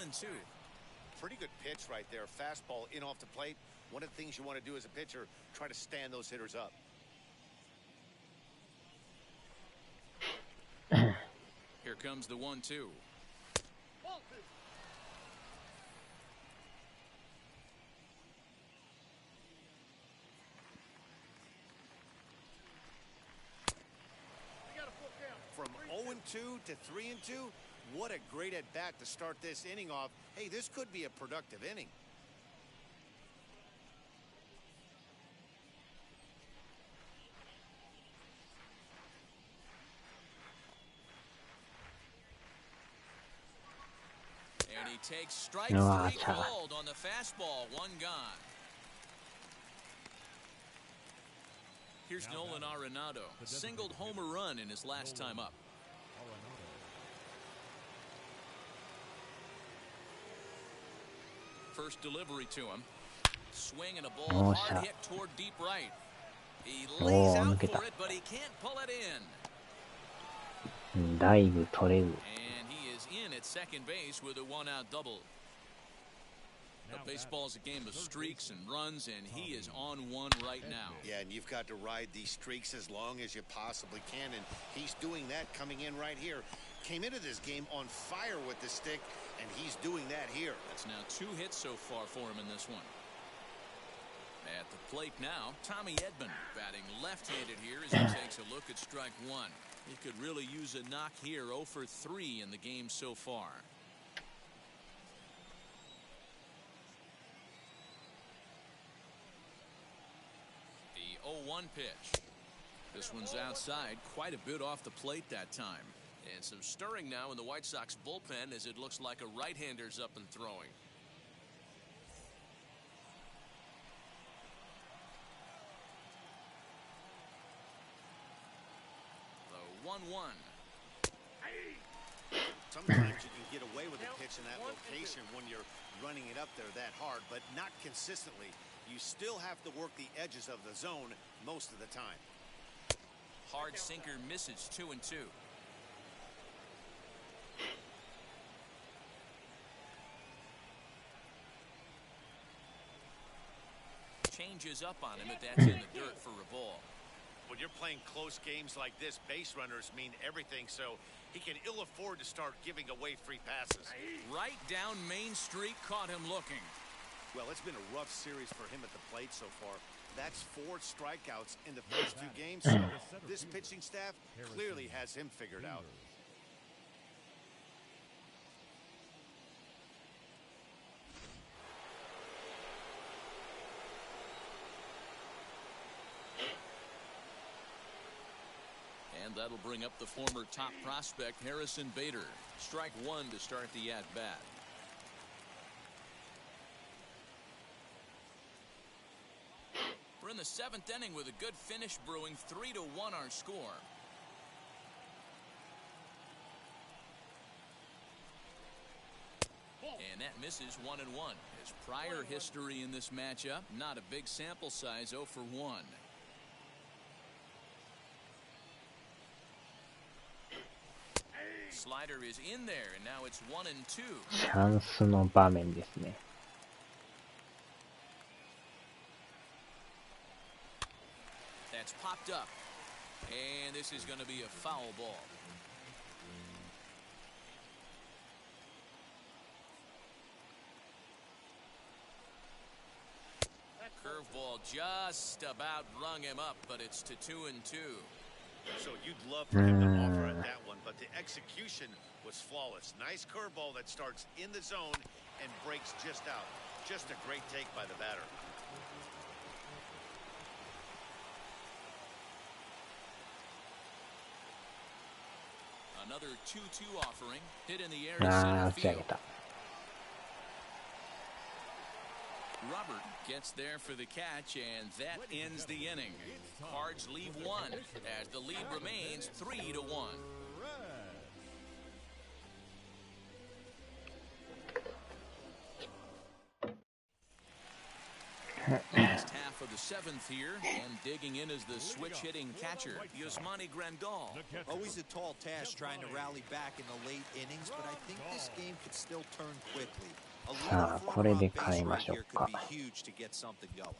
1-2. Pretty good pitch right there. Fastball in off the plate. One of the things you want to do as a pitcher, try to stand those hitters up. Here comes the 1-2. From 0-2 to 3-2, what a great at bat to start this inning off. Hey, this could be a productive inning. And he takes strike 3 called on the fastball. 1 gone. Here's Nolan Arenado. Singled homer run in his last time up. First delivery to him. Swing and a ball hard hit toward deep right. He lays out for it, but he can't pull it in. だいぶ取れる。 And he is in at second base with a 1-out double. Baseball's a game of streaks and runs, and he is on one right now. Yeah, and you've got to ride these streaks as long as you possibly can, and he's doing that coming in right here. Came into this game on fire with the stick, and he's doing that here. That's now 2 hits so far for him in this one. At the plate now, Tommy Edman batting left-handed here as he takes a look at strike 1. He could really use a knock here. 0 for 3 in the game so far. The 0-1 pitch. This one's outside, quite a bit off the plate that time. And some stirring now in the White Sox bullpen as it looks like a right-hander's up and throwing. The 1-1. Sometimes you can get away with a pitch in that location when you're running it up there that hard, but not consistently. You still have to work the edges of the zone most of the time. Hard sinker misses. 2-2. Changes up on him, but that's in the dirt for a ball. When you're playing close games like this, base runners mean everything, so he can ill afford to start giving away free passes. Right down Main Street, caught him looking. Well, it's been a rough series for him at the plate so far. That's 4 strikeouts in the first 2 games, so this pitching staff clearly has him figured out. And that'll bring up the former top prospect, Harrison Bader. Strike 1 to start the at-bat. We're in the 7th inning with a good finish brewing. 3-1 our score. And that misses 1-1. His prior history in this matchup, not a big sample size, 0 for 1. Slider is in there, and now it's 1-2. チャンスの場面ですね。That's popped up, and this is going to be a foul ball. Curveball just about rung him up, but it's to 2-2. So you'd love for him to offer at that one, but the execution was flawless. Nice curveball that starts in the zone and breaks just out. Just a great take by the batter. Another 2-2 offering, hit in the air to center field. Robert gets there for the catch, and that ends the inning. Cards leave 1 as the lead remains 3-1. Last half half of the seventh here, and digging in is the switch-hitting catcher, Yusmani Grandal. Always a tall task trying to rally back in the late innings, but I think this game could still turn quickly. A leadoff runner on base right here could be huge to get something going.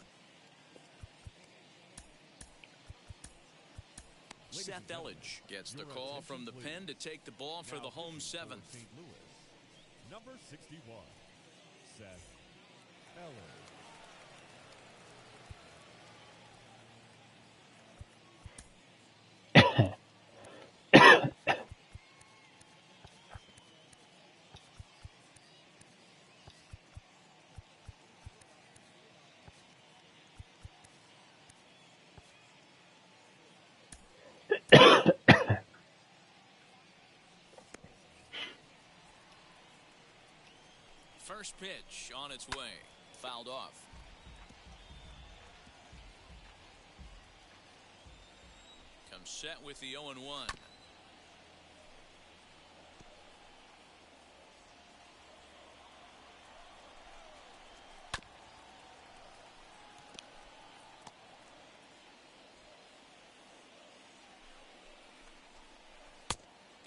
Seth Elledge gets the call from the pen to take the ball for the home seventh. St. Louis, number 61, Seth Elledge. First pitch on its way. Fouled off. Comes set with the 0-1.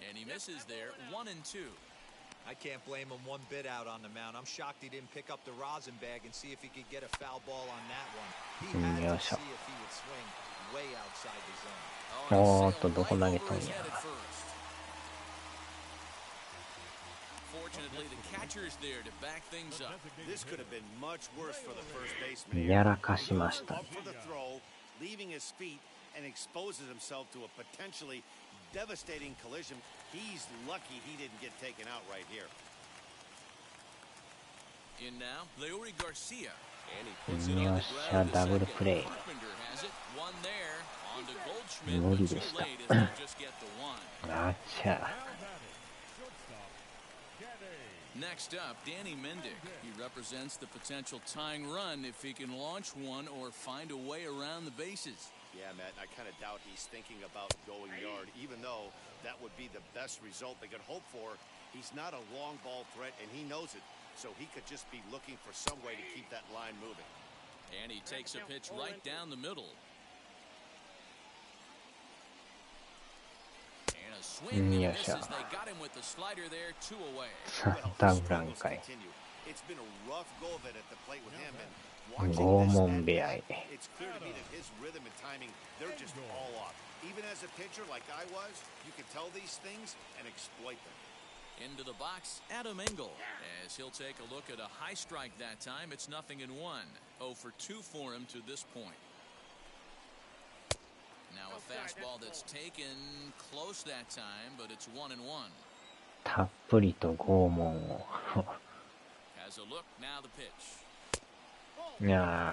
And he misses there. 1-2. I can't blame him one bit out on the mound. I'm shocked he didn't pick up the rosin bag and see if he could get a foul ball on that one. He had to see if he would swing way outside the zone. Oh, doこ投げたんや。Fortunately, the catcher is there to back things up. This could have been much worse for the first baseman. やらかしました。 Up for the throw, leaving his feet and exposes himself to a potentially devastating collision. He's lucky he didn't get taken out right here. In now, Leori Garcia. And he よっしゃ、ダブルプレイ。 Carpenter has it. One there. On to Goldschmidt, but too late as they'll just get the one. あっちゃ。 Next up, Danny Mendick. He represents the potential tying run if he can launch one or find a way around the bases. Yeah, Matt, I kind of doubt he's thinking about going yard, even though that would be the best result they could hope for. He's not a long ball threat, and he knows it, so he could just be looking for some way to keep that line moving. And he takes a pitch right down the middle. And a swing and misses. They got him with the slider there, 2 away. Well, it's been a rough go of it at the plate with him, and拷問部屋へ。 it's clear to me that his rhythm and timing, they're just all off. Even as a pitcher like I was, you can tell these things and exploit them. Into the box, Adam Engel, as he'll take a look at a high strike that time. It's 0-1. 0 for 2 for him to this point. Now a fastball that's taken close that time, but it's 1-1. たっぷりと拷問を。 Has a look, now the pitch. いや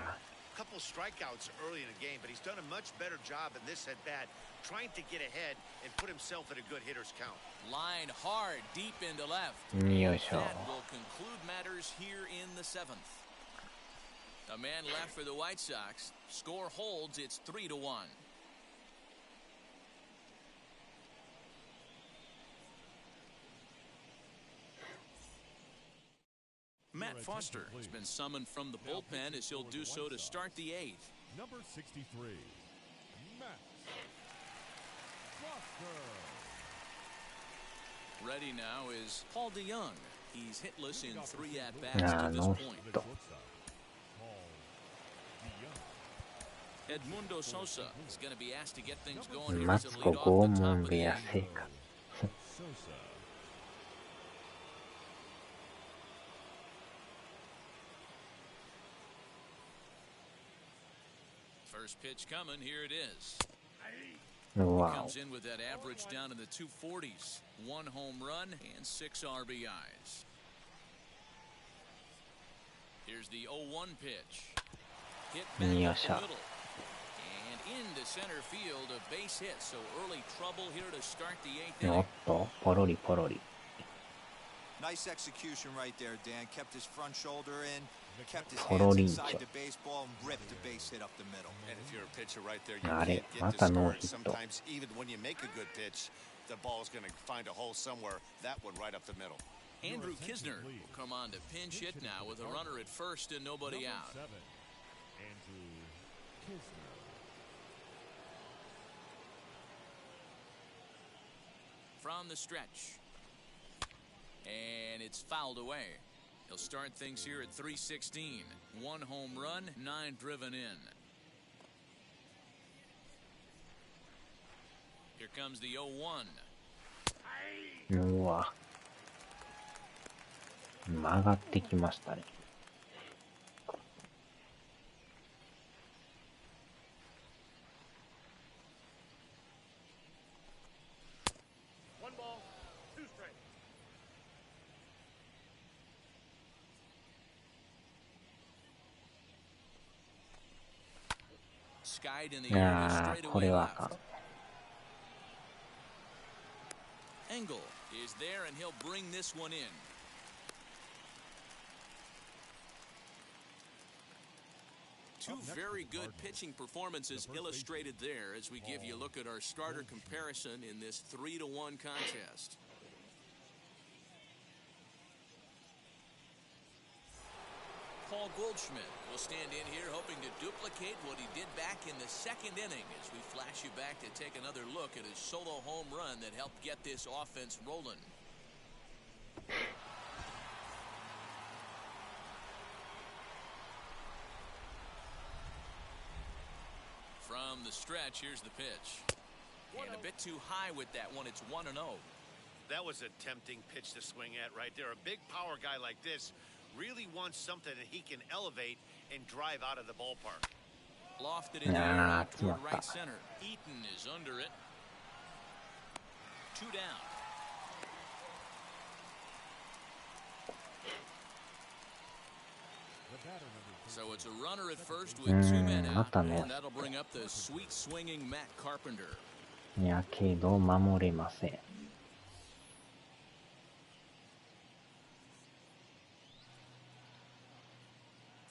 A couple strikeouts early in the game, but he's done a much better job in this at bat, trying to get ahead and put himself in a good hitter's count. Line hard, deep into left. よいしょ。 That will conclude matters here in the 7th. A man left for the White Sox. Score holds, it's 3-1. Matt Foster has been summoned from the bullpen as he'll do so to start the 8th. Number 63, Matt Foster. Ready now is Paul DeYoung. He's hitless in 3 at-bats to this point. Edmundo Sosa is going to be asked to get things going here as a lead off the top of the 8th. First pitch coming, here it is. Wow. Comes in with that average down in the 240s. 1 home run and 6 RBIs. Here's the 0-1 pitch. Hit back up the middle. And into center field, a base hit. So early trouble here to start the 8th inning. おっと、ポロリポロリ。 Nice execution right there, Dan. Kept his front shoulder in, kept his Poro hands Rincho. inside the baseball, and ripped the base hit up the middle. And if you're a pitcher right there, you あれ、 can't ま get たノー discouraged. ヒット。 Sometimes even when you make a good pitch, the ball's going to find a hole somewhere. That one right up the middle. Andrew Kisner will come on to pinch hit now with a runner at first and nobody out. Andrew From the stretch. And it's fouled away. He'll start things here at 316. 1 home run, 9 driven in. Here comes the 0-1. うわ。曲がってきましたね。いやー、これはあかん。Engel is there and he'll bring this one in. Two very good pitching performances illustrated there as we give you a look at our starter comparison in this 3-1 contest. Paul Goldschmidt will stand in here hoping to duplicate what he did back in the second inning as we flash you back to take another look at his solo home run that helped get this offense rolling. From the stretch, here's the pitch. And a bit too high with that one. It's 1-0. That was a tempting pitch to swing at right there. A big power guy like this really wants something that he can elevate and drive out of the ballpark. Lofted in the air toward right center. Eaton is under it. 2 down. So it's a runner at first with 2 men out, and that'll bring up the sweet swinging Matt Carpenter. いやけど守れません。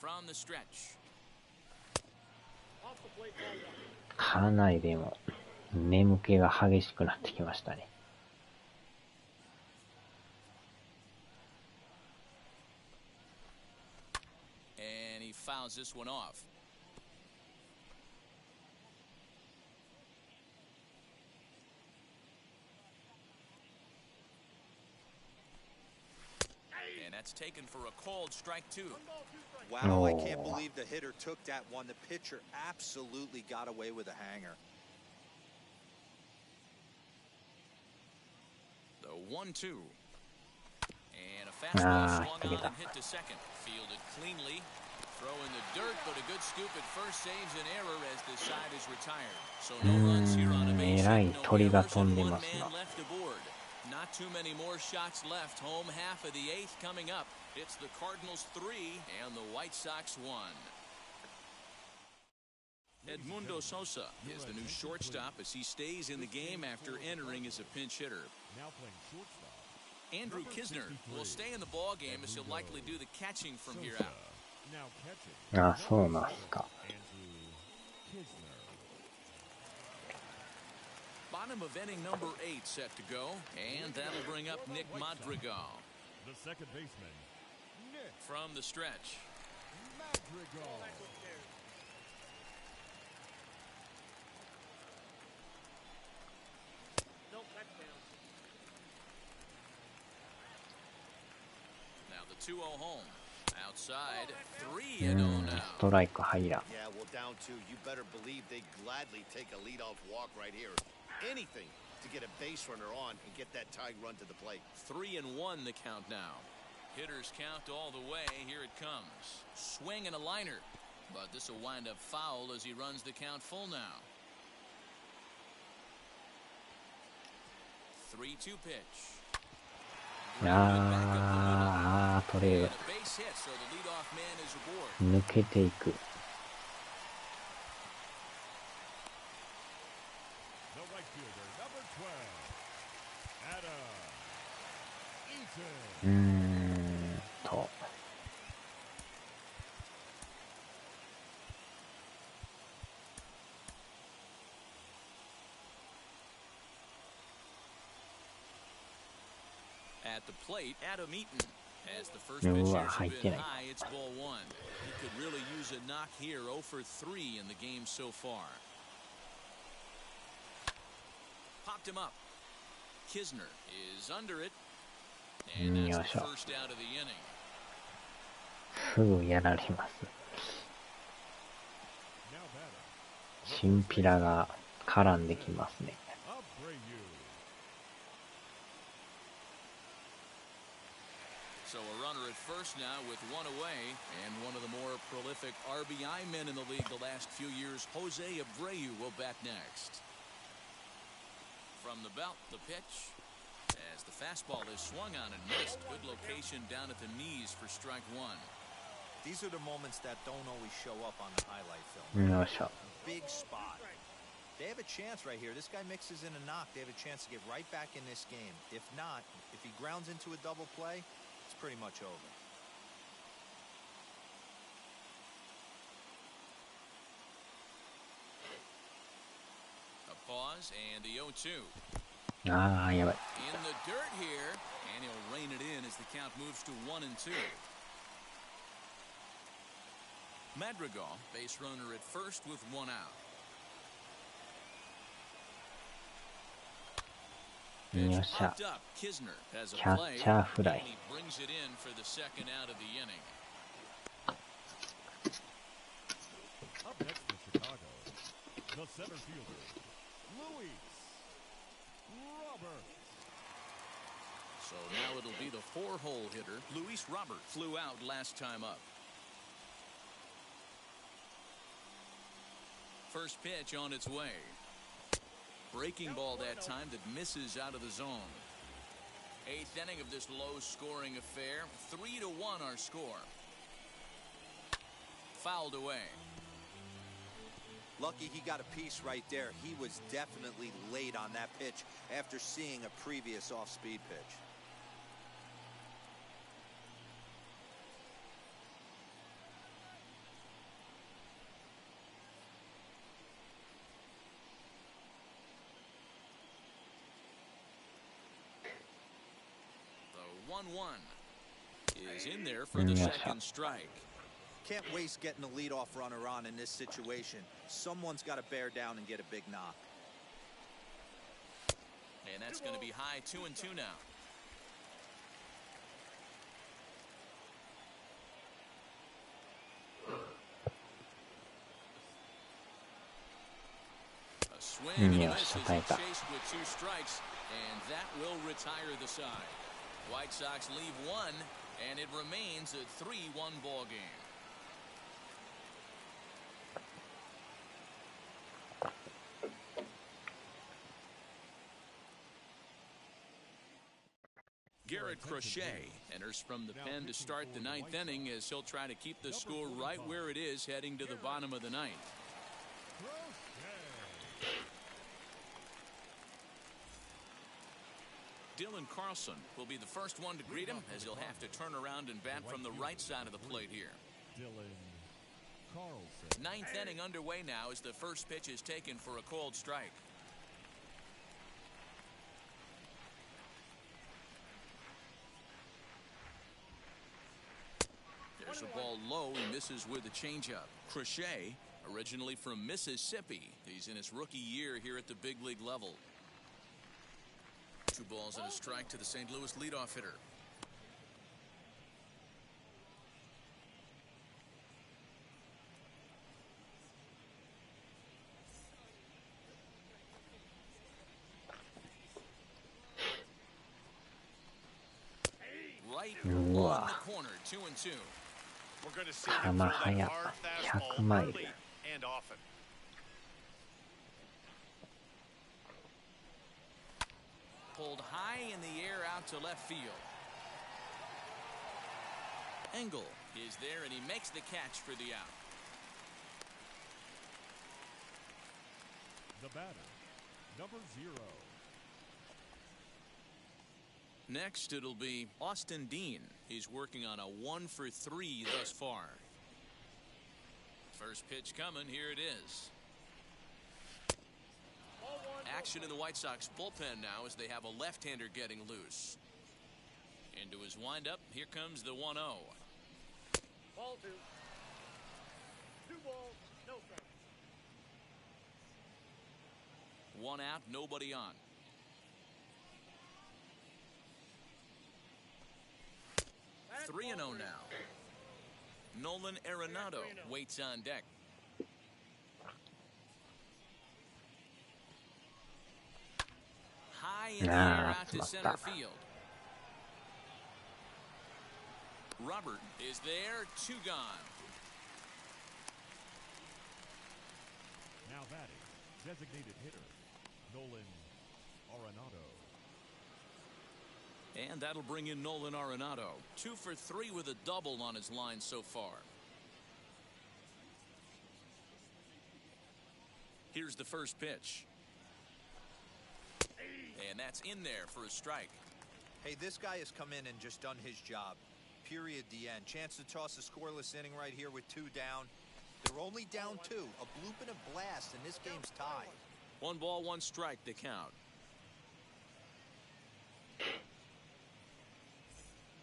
From the stretch. かなりでも眠気が激しくなってきましたね。And he fouls this one off. And that's taken for a called strike 2. Wow, I can't believe the hitter took that one. The pitcher absolutely got away with a hanger. The 1-2. And a fastball swung on and hit to second. Fielded cleanly. Throw in the dirt, but a good scoop at first saves an error as this side is retired. So no runs here on a base hit, no errors, and 1 man left aboard. Not too many more shots left. Home half of the 8th coming up. It's the Cardinals 3 and the White Sox 1. Edmundo Sosa is the new shortstop as he stays in the game after entering as a pinch hitter. Andrew Kisner will stay in the ball game as he'll likely do the catching from here out. あ、そうなんすか。Bottom of inning number 8 set to go, and that'll bring up Nick Madrigal. The second baseman, Nick From the stretch. Madrigal. Now the 2-0 home. Outside, 3-0 now. ストライク入らん。 Yeah, well, down 2, you better believe they'd gladly take a leadoff walk right here. Anything to get a base runner on and get that tying run to the plate. 3-1 the count now. Hitters count all the way. Here it comes. Swing and a liner. But this will wind up foul as he runs the count full now. 3-2 pitch. あー、取れる。 Base hit, so the leadoff man is aboard. 抜けていく。 The right fielder, number 12, Adam Eaton. と。At the plate, Adam Eaton. As the first pitch has been high, it's ball 1. He could really use a knock here. 0 for 3 in the game so far. Popped him up. Kisner is under it. And that's the first out of the inning. すぐやられます。チンピラが絡んできますね。So a runner at first now with one away, and one of the more prolific RBI men in the league the last few years, Jose Abreu, will bat next. From the belt, the pitch, as the fastball is swung on and missed. Good location down at the knees for strike one. These are the moments that don't always show up on the highlight film. Big spot. They have a chance right here. This guy mixes in a knock. They have a chance to get right back in this game. If not, if he grounds into a double play, it's pretty much over. A pause and the 0-2. Yeah, but in the dirt here, and he'll rein it in as the count moves to 1-2. Madrigal, base runner at first with one out. Pitch popped up. Kisner has a play, and he brings it in for the second out of the inning. Up next for Chicago, the center fielder, Luis Roberts. So now it'll be the four-hole hitter, Luis Roberts. Flew out last time up. First pitch on its way. Breaking ball that time that misses out of the zone. Eighth inning of this low-scoring affair. 3-1 our score. Fouled away. Lucky he got a piece right there. He was definitely late on that pitch after seeing a previous off-speed pitch. The 1-1 is in there for the second strike. Can't waste getting a leadoff runner on in this situation. Someone's got to bear down and get a big knock. And that's going to be high. 2-2 now. A swing and a miss as he chased with two strikes, and that will retire the side. White Sox leave one, and it remains a 3-1 ball game. Garrett Crochet enters from the pen to start the ninth inning, as he'll try to keep the score right where it is heading to the bottom of the ninth. Dylan Carlson will be the first one to greet him, as he'll have to turn around and bat from the right side of the plate here. Dylan Carlson. Ninth inning underway now as the first pitch is taken for a called strike. There's a ball low. He misses with a changeup. Crochet, originally from Mississippi. He's in his rookie year here at the big league level. 2 balls and a strike to the St. Louis leadoff hitter. Right on the corner. 2-2. We're going to see him throw that hard fastball early and often. Pulled high in the air out to left field. Engel is there, and he makes the catch for the out. The batter, number 0. Next, it'll be Austin Dean. He's working on a 1-for-3 thus far. First pitch coming. Here it is. Action in the White Sox bullpen now as they have a left-hander getting loose. Into his windup. Here comes the 1-0. Ball 2. 2 balls, no strikes. 1 out, nobody on. 3-0 now. Nolan Arenado waits on deck. High in the air out to center field. Robert is there, 2 gone. Now batting, designated hitter, Nolan Arenado. And that'll bring in Nolan Arenado. 2 for 3 with a double on his line so far. Here's the first pitch. And that's in there for a strike. Hey, this guy has come in and just done his job. Period, the end. Chance to toss a scoreless inning right here with 2 down. They're only down 2. A bloop and a blast, and this game's tied. 1 ball, 1 strike, the count.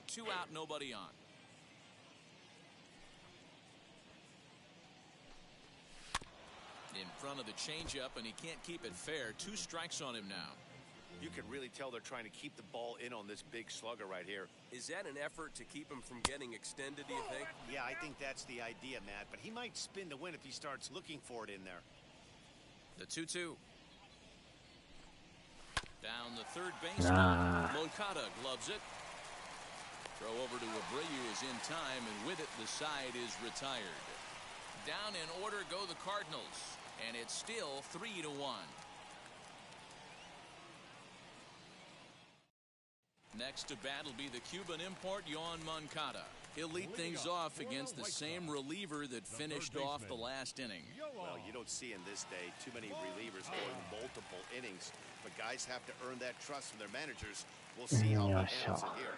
2 out, nobody on. In front of the changeup, and he can't keep it fair. 2 strikes on him now. You can really tell they're trying to keep the ball in on this big slugger right here. Is that an effort to keep him from getting extended, do you think? Yeah, I think that's the idea, Matt. But he might spin to win if he starts looking for it in there. The 2-2. Down the third baseline. Moncada gloves it. Throw over to Abreu is in time, and with it, the side is retired. Down in order go the Cardinals, and it's still 3-1. Next to bat will be the Cuban import, Yoan Moncada. He'll lead things off against the same reliever that finished off the last inning. Well, you don't see in this day too many relievers going multiple innings, but guys have to earn that trust from their managers. We'll see how he handles it here.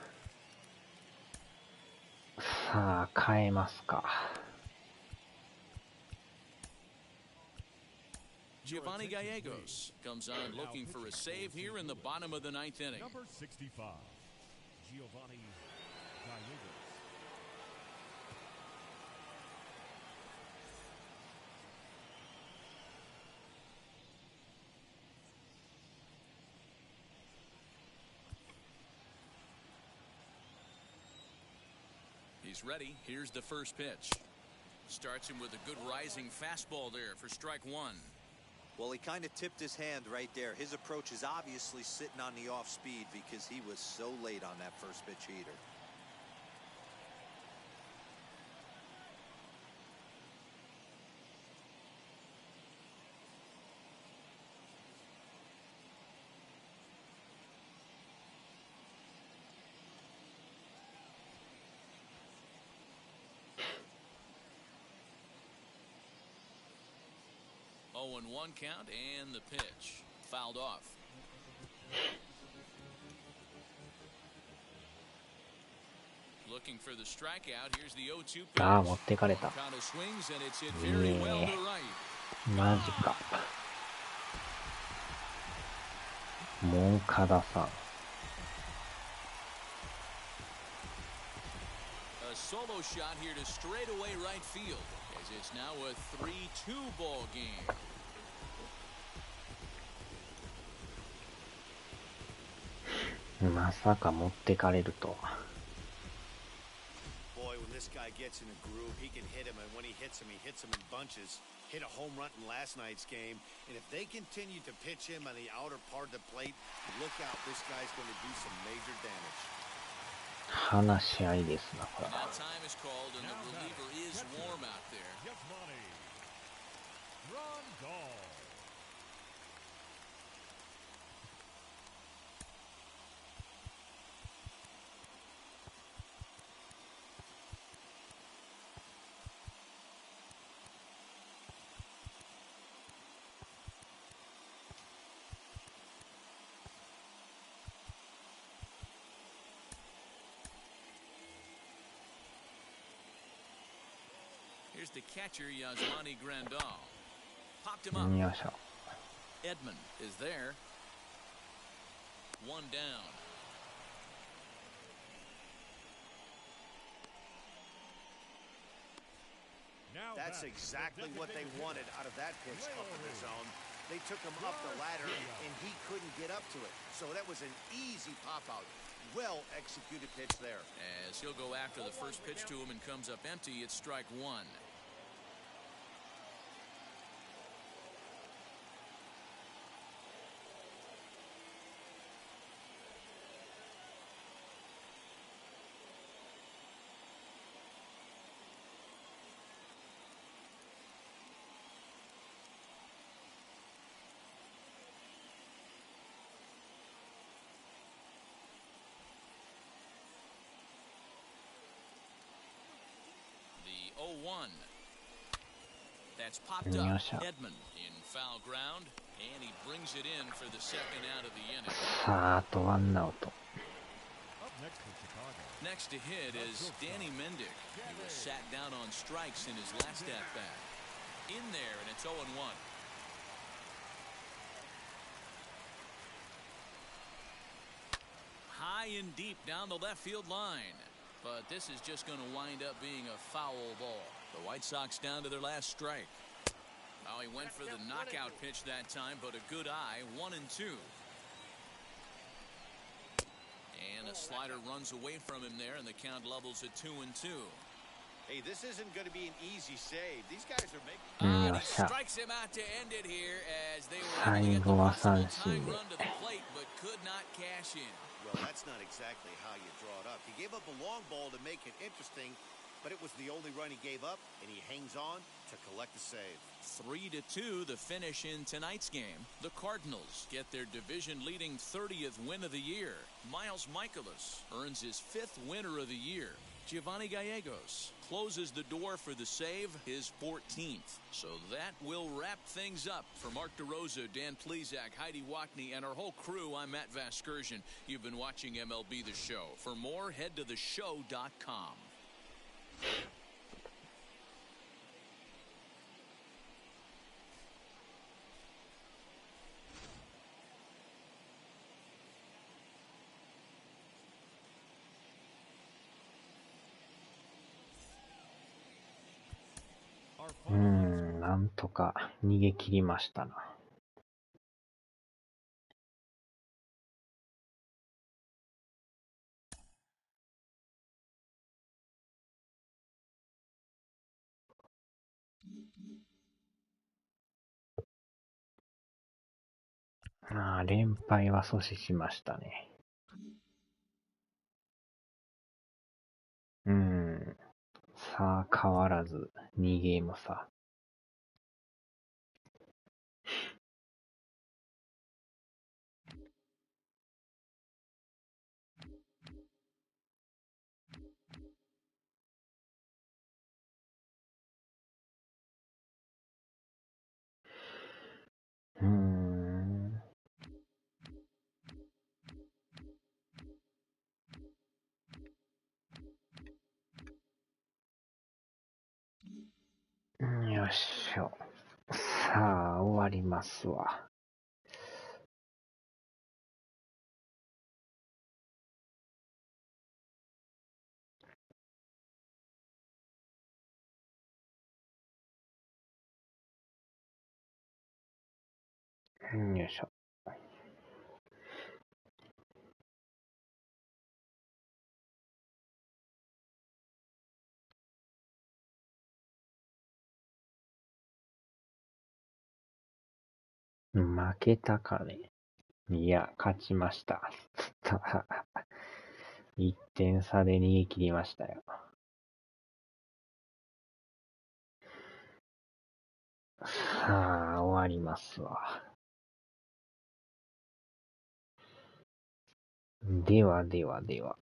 さあ、変えますか。Giovanni Gallegos comes on looking for a save here in the bottom of the 9th inning. Number 65, Giovanni Gallegos. He's ready. Here's the first pitch. Starts him with a good rising fastball there for strike 1. Well, he kind of tipped his hand right there. His approach is obviously sitting on the off speed because he was so late on that first pitch heater. And 1 count, and the pitch fouled off. Looking for the strikeout. Here's the 0-2 pitch. 持ってかれた。 Moncada swings, and it's hit very well to right. マジか。モンカダさん。A solo shot here to straightaway right field, as it's now a 3-2 ball game. まさか持ってかれるとは。 Boy, when this guy gets in a groove, he can hit him, and when he hits him in bunches. Hit a home run in last night's game, and if they continue to pitch him on the outer part of the plate, look out, this guy's going to do some major damage. 話し合いですな、これ。 Now time is called, and the reliever is warm out there. Giovanni Rondon. Here's the catcher, Yasmani Grandal. Popped him up. よいしょ。 Edman is there. 1 down. That's exactly what they wanted out of that pitch up in the zone. They took him up the ladder, and he couldn't get up to it. So that was an easy pop out. well executed pitch there. As he'll go after the first pitch to him and comes up empty, it's strike one. The 0-1. That's popped up. Edman in foul ground, and he brings it in for the second out of the inning. さあ、あとワンアウト。 Up next for Chicago. Next to hit is Danny Mendick. He was sat down on strikes in his last at-bat. In there, and it's 0-1. High and deep down the left field line. But this is just going to wind up being a foul ball. The White Sox down to their last strike. Oh, he went for the knockout pitch that time, but a good eye, 1-2. And a slider runs away from him there, and the count levels at 2-2. Hey, this isn't going to be an easy save. These guys are making... And he strikes him out to end it here as they were able to get the possible tying run to the plate, but could not cash in. Well, that's not exactly how you draw it up. He gave up a long ball to make it interesting, but it was the only run he gave up, and he hangs on to collect the save. 3-2, the finish in tonight's game. The Cardinals get their division-leading 30th win of the year. Miles Michaelis earns his 5th winner of the year. Giovanni Gallegos closes the door for the save, his 14th. So that will wrap things up. For Mark DeRosa, Dan Plesac, Heidi Wackney, and our whole crew, I'm Matt Vasgersian. You've been watching MLB The Show. For more, head to theshow.com. Our final なんとか逃げ切りましたな。連敗は阻止しましたね。さあ、変わらず2ゲーム差。よっしょ。さあ、終わりますわ。よいしょ。負けたかね。いや、勝ちました。1点差で逃げ切りましたよ。さあ、終わりますわ。ではではでは。